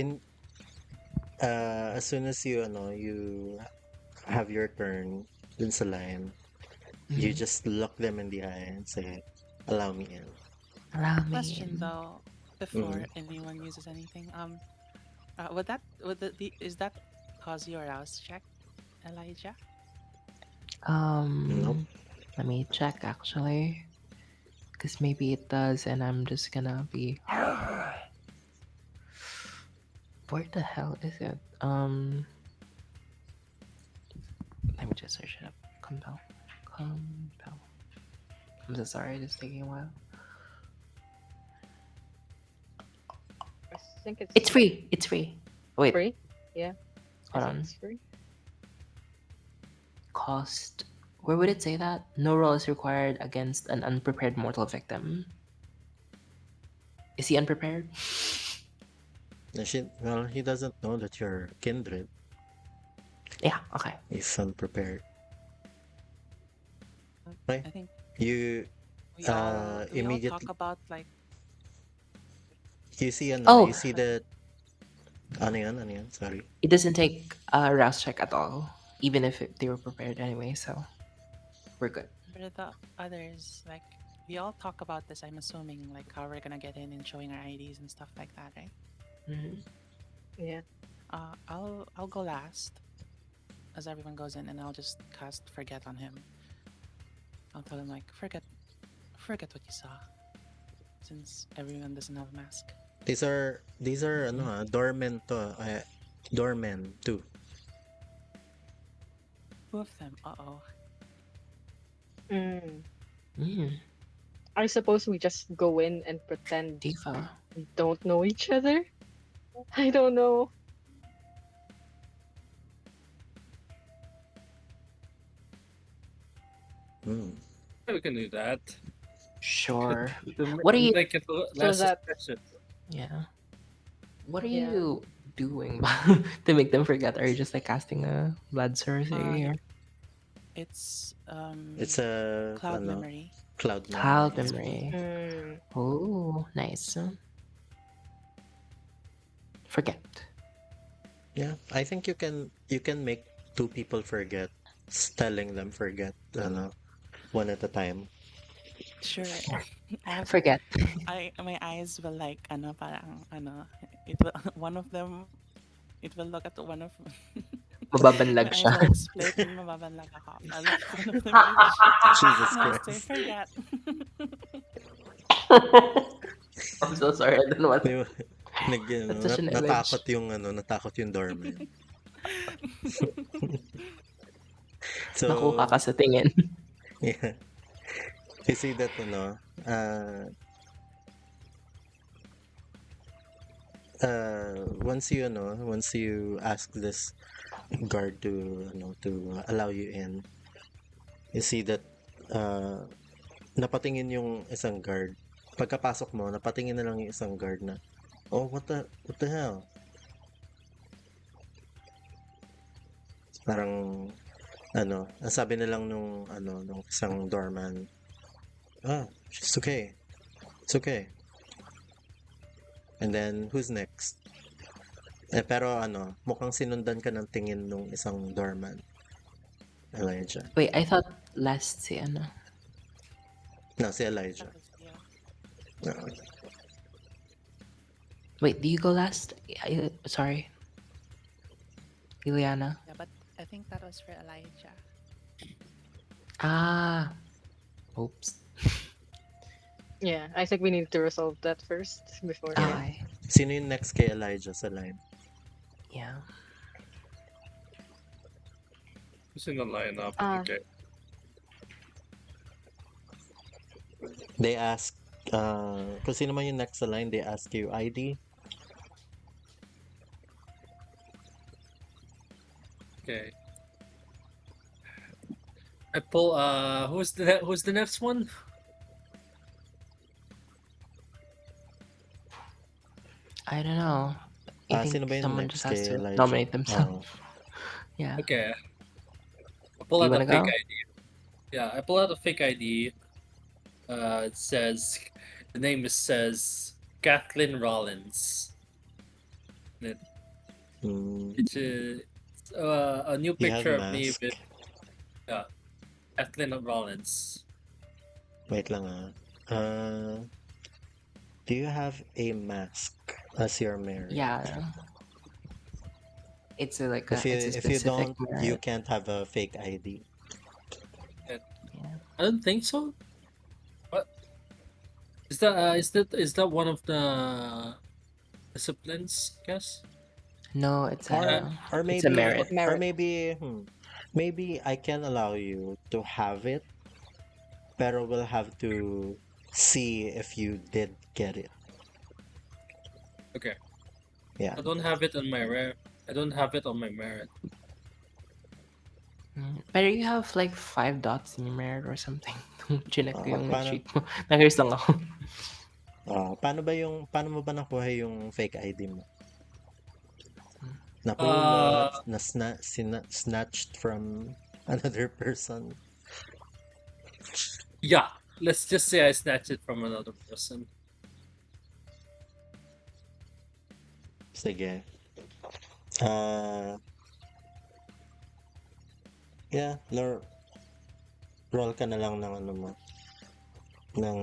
as soon as you have your turn dun sa line, you Mhm. just look them in the eye and say, "Allow me in." Allow me Question in. though, Mm. before anyone uses anything, is that cause you arouse check, Elijah? Nope. Let me check actually. Because maybe it does, and I'm just gonna be. Where the hell is it? Let me just search it up. Compel. Compel. I'm so sorry, it's taking a while. I think It's it's free. It's free. Wait, free. Yeah, I hold think on. it's free. Cost. Where would it say that? No roll is required against an unprepared mortal victim. Is he unprepared? Well, he doesn't know that you're kindred. Yeah, okay. He's unprepared. Okay. I think You we all talk immediately about like you see you Oh, see that ano yan, sorry. it doesn't take a rouse check at all, even if they were prepared anyway, so we're good. for the others, like we all talk about this. I'm assuming like how we're gonna get in and showing our IDs and stuff like that, right? Hmm. Yeah. I'll go last as everyone goes in, and I'll just cast forget on him. I'll tell him like forget what you saw, since everyone doesn't have a mask. These are doormen to. Doormen too. Two of them. Uh-oh. Mm. Mm, I suppose we just go in and pretend Tifa. we don't know each other. I don't know. Mm. We can do that. Sure. To What are you? make it So less that suspicious. Yeah. What are yeah. you doing to make them forget? Are you just like casting a blood sorcery Uh, or it's It's a cloud memory. cloud cloud memory. memory? Mm. Oh, nice. Forget. Yeah, I think you can make two people forget, telling them forget, one at a time. Sure. I have Forget. I my eyes will like parang it will one of them it will look at one of Mababanlag my eyes siya. will like split and mababanlag ako. I'll look at one of them each Jesus and I'll say Christ. forget. I'm so sorry. I don't know what. Di ba? That's such an image. Natakot yung doorman. Nakuha So, ka sa tingin. yeah. You see that, once you ask this guard to allow you in, you see that, uh, napatingin yung isang guard. Pagkapasok mo, napatingin na lang yung isang guard na, oh, what the hell? Parang, ang sabi na lang nung isang doorman, it's okay. It's okay. And then, who's next? Pero mukhang sinundan ka ng tingin nung isang doorman, Elijah. Wait, I thought last si ano. No, si That Elijah. was yeah. No. Wait, do you go last? Sorry, Ileana. Yeah, but I think that was for Elijah. Ah, oops. Yeah. I think we need to resolve that first before Yeah. Okay. Sino yung next kay Elijah sa line? Yeah. Who's in the lineup? uh Okay. They ask, kung sino man yung next sa line, they ask you ID. Okay. I pull. Who's the next one? I don't know. I Sino think ba yung someone next just has kay to Elijah? nominate themselves. Yeah. Okay. I pull Do you out a wanna fake go? ID. Yeah, I pull out a fake ID. It says the name says Kathleen Rollins. Hmm, It's a new you have picture of me mask. with Kathleen Rollins. Wait lang do you have a mask as you're married? Yeah. It's a If you specific don't, you merit. can't have a fake ID. And Yeah. I don't think so. What is that one of the disciplines? Guess. No, Uh, it's a merit. Merit. Maybe I can allow you to have it, pero we'll have to see if you did get it. okay. Yeah. I don't have it on my rare. I don't have it on my merit. Pero you have like 5 dots in your merit or something. Chinek ko yung Paano cheat mo. Nag-hears lang ako. paano mo ba nakuha yung fake ID mo? Uh, Napulot, snatched from another person. yeah. Let's just say I snatched it from another person. Sige. Yeah, roll ka na lang ng ano mo, ng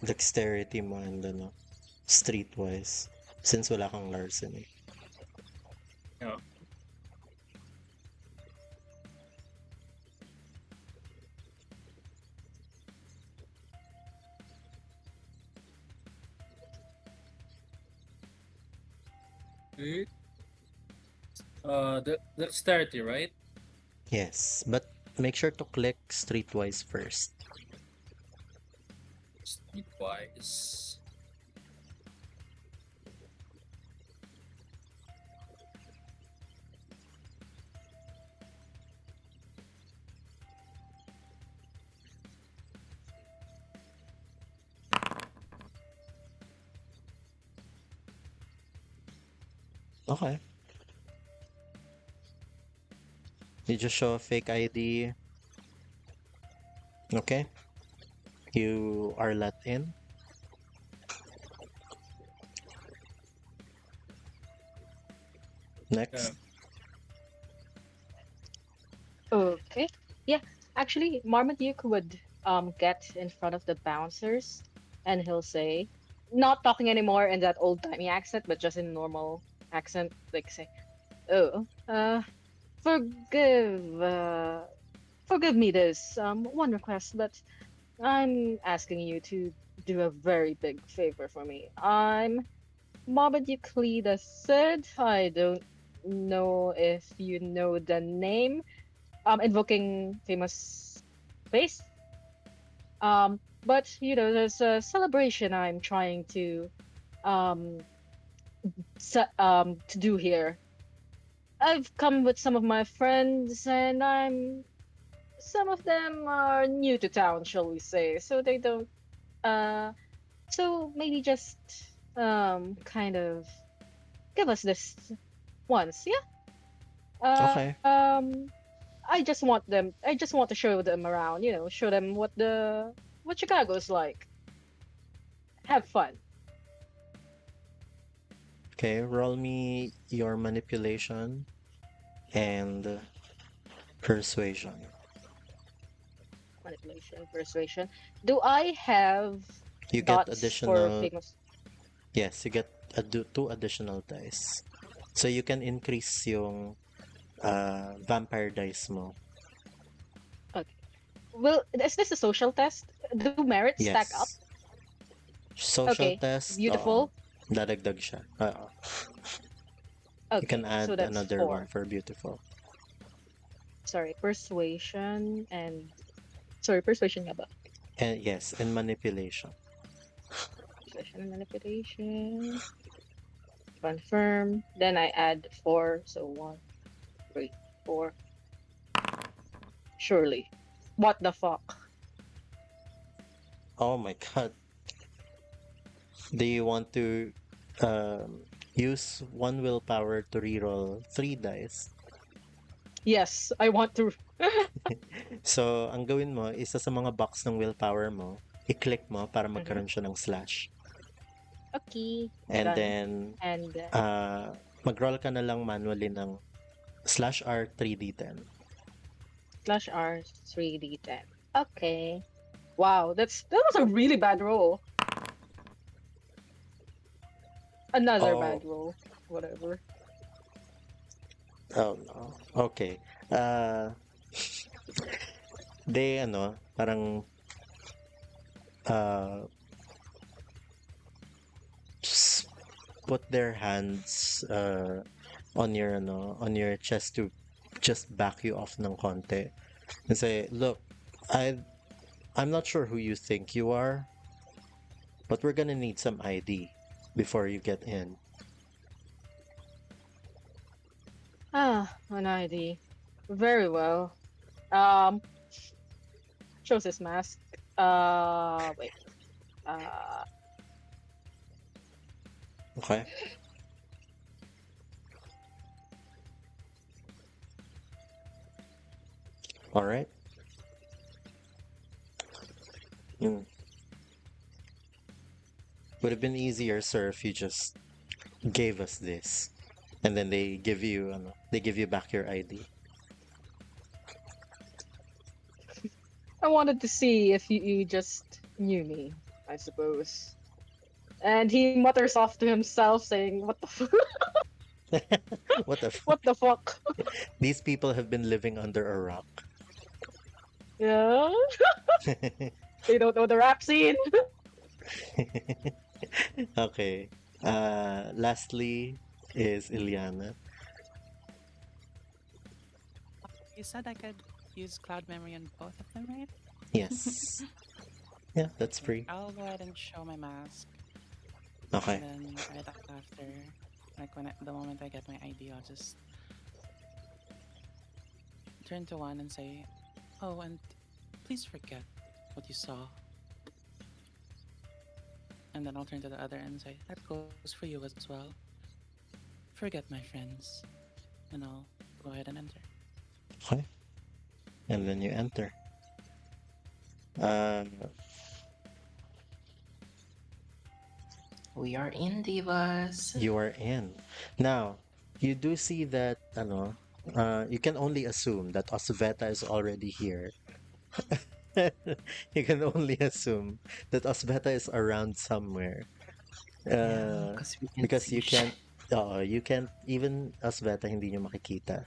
dexterity mo and streetwise. Since wala kang larceny. Yeah. Okay. The dexterity, right? Yes, but make sure to click streetwise first. Streetwise. Okay. You just show a fake ID. Okay. You are let in. Next. Okay. Yeah. Actually, Marmaduke would get in front of the bouncers and he'll say, not talking anymore in that old timey accent, but just in normal accent, like say, "Oh, forgive forgive me this one request, but I'm asking you to do a very big favor for me. I'm Marmaduke the Third. I don't know if you know the name. Invoking famous face. But there's a celebration I'm trying um to do here. I've come with some of my friends, and some of them are new to town, shall we say, so they don't. Uh, so maybe just kind of give us this once, yeah. Okay. I just want to show them around, show them what Chicago's like. Have fun. Okay, roll me your manipulation and persuasion. Manipulation, persuasion. Do I have You get dots for additional. famous? Yes, you get two additional dice. So you can increase yung vampire dice mo. Okay. Well, is this a social test? Do merits stack up? Yes. Social Okay. test, Beautiful. dadagdag siya. You can Okay, so add that's another one 4. for beautiful. Sorry, persuasion and sorry, persuasion nga ba? And yes, and manipulation. Session and manipulation. Confirm. Then I add four. So one, three, four. Surely. What the fuck? Oh my god. Do you want to use one willpower to reroll three dice? Yes, I want to. So, ang gawin mo, isa sa mga box ng willpower mo, i-click mo para Mhm. magkaroon siya ng slash. Okay. And Done. then, And mag-roll ka na lang manually ng slash R 3d10. slash R 3d10. Okay. Wow, that was a really bad roll. Another Oh, bad roll. Whatever. oh no. Okay. They, parang, uh, just put their hands, on your chest to just back you off ng konti and say, look, I I'm not sure who you think you are, but we're gonna need some ID before you get in. Ah, an ID. Very well. Um, shows his mask. Wait. Uh, Okay? All right? Mm. Would have been easier, sir, if you just gave us this, and then they give you back your ID. I wanted to see if you just knew me, I suppose. And he mutters off to himself, saying, "What the What the what the fuck?" These people have been living under a rock. Yeah, they don't know the rap scene. Okay. Lastly is Ilyana. You said I could use cloud memory on both of them, right? Yes. Yeah, that's Okay, free. I'll go ahead and show my mask, Okay. and then right after, like the moment I get my ID, I'll just turn to one and say, "Oh, and please forget what you saw." And then I'll turn to the other and say, "That goes for you as well. Forget my friends." And I'll go ahead and enter. Okay. And then you enter. Uh, We are in, divas. you are in. Now, you do see that, you can only assume that Osveta is already here. You can only assume that Osveta is around somewhere. Yeah, Uh, because we can because see shit. you can't, even Osveta hindi nyo makikita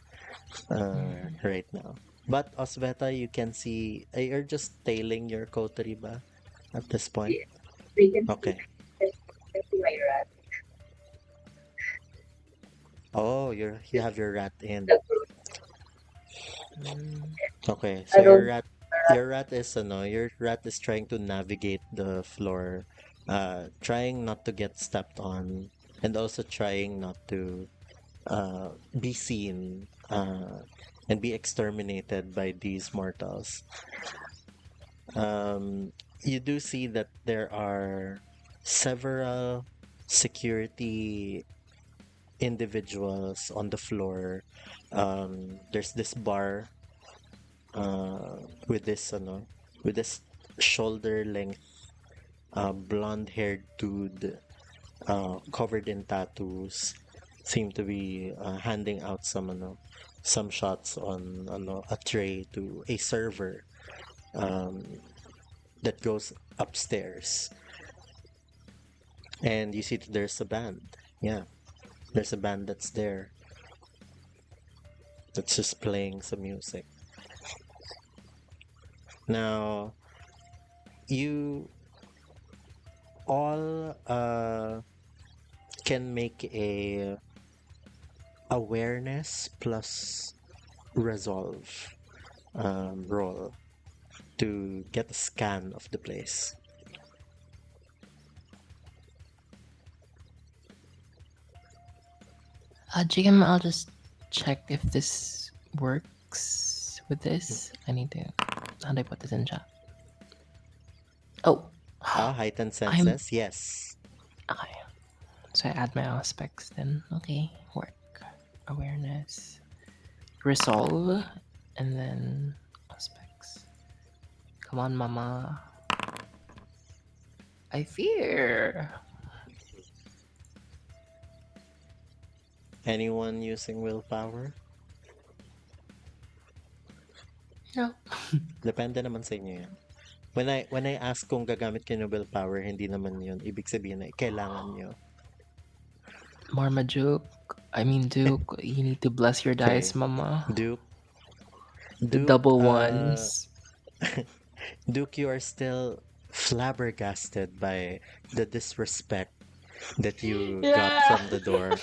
Mhm. right now. But Osveta, you can see, you're just tailing your coterie ba at this point? Yeah, they can see Okay. my rat. Oh, you have your rat in. The Mm, Okay, so around your rat is trying to navigate the floor, trying not to get stepped on, and also trying not to be seen and be exterminated by these mortals. You do see that there are several security individuals on the floor. There's this bar with this shoulder length blonde haired dude covered in tattoos seem to be handing out some shots on a tray to a server um, that goes upstairs, and you see that there's a band. Yeah, there's a band that's there that's just playing some music. Now you all can make a awareness plus resolve roll. to get a scan of the place. GM, I'll just check if this works with this. I need to. How do I put this in chat? Oh, Heightened I'm. senses, yes. Okay. So I add my aspects then. Okay, work. Awareness. Resolve. And then aspects. Come on, mama. I fear. Anyone using willpower? No. Depende naman sa inyo yan. When I ask kung gagamit kayo ng willpower, hindi naman yun. Ibig sabihin na kailangan nyo. Marmaduke. I mean, Duke, you need to bless your dice, Okay. mama. Duke, The Duke, double ones. Duke, you are still flabbergasted by the disrespect that you got Yeah. from the door.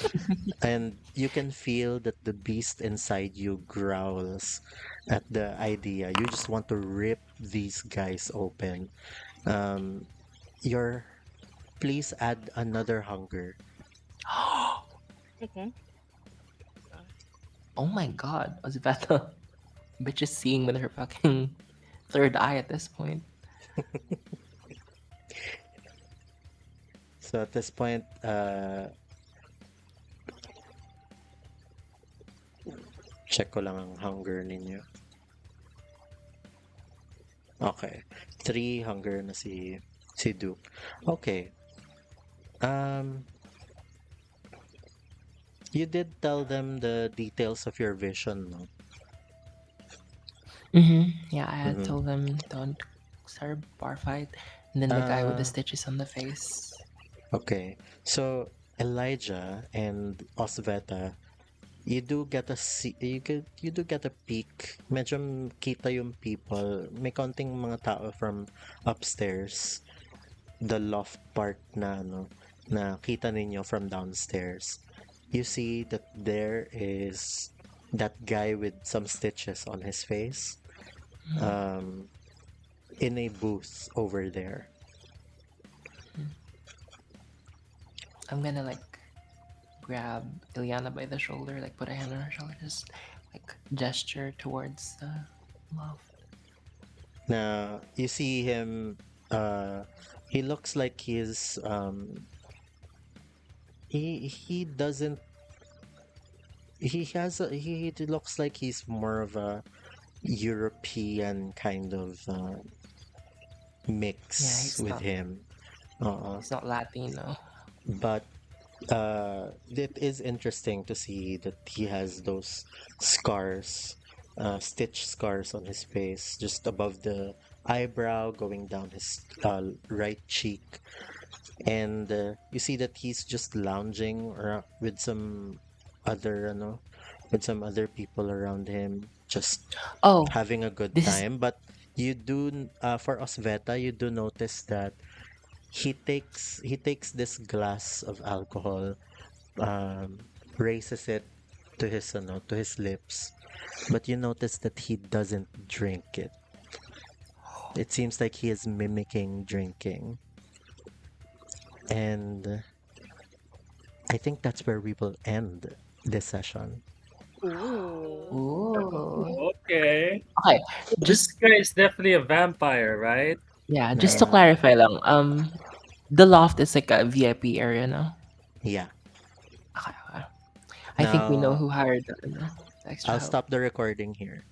And you can feel that the beast inside you growls at the idea. You just want to rip these guys open. Um, your Please add another hunger. Okay. Oh my god. Was Beta bitch is seeing with her fucking third eye at this point. So at this point, check ko lang ang hunger ninyo. Okay. 3 hunger na si Duke. Okay. You did tell them the details of your vision, no? Yeah, I had Mhm. told them don't start a bar fight. And then the guy with the Uh, stitches on the face. okay. So Elijah and Osveta, you do get a peek. Medyo kita yung people. May konting mga tao from upstairs. The loft part na ano, na kita ninyo from downstairs. You see that there is that guy with some stitches on his face in a booth over there. I'm gonna like grab Ilyana by the shoulder, like put a hand on her shoulder, just like gesture towards the loft. Now you see him. He looks like he doesn't. He looks like he's more of a European kind of mix Yeah, he's with not. him. He's not Latino. But it is interesting to see that he has those scars, stitch scars on his face, just above the eyebrow, going down his right cheek, and you see that he's just lounging with some with some other people around him, just Oh, having a good this is time. But you do, for Osveta, you do notice that he takes this glass of alcohol, um, raises it to his lips, but you notice that he doesn't drink it. It seems like he is mimicking drinking, and I think that's where we will end this session. Ooh. ooh. Okay. Okay, This just guy is definitely a vampire, right? yeah, just to Uh, clarify lang. The loft is like a VIP area now. yeah. Okay, okay. I think we know Now who hired the extra I'll help. stop the recording here.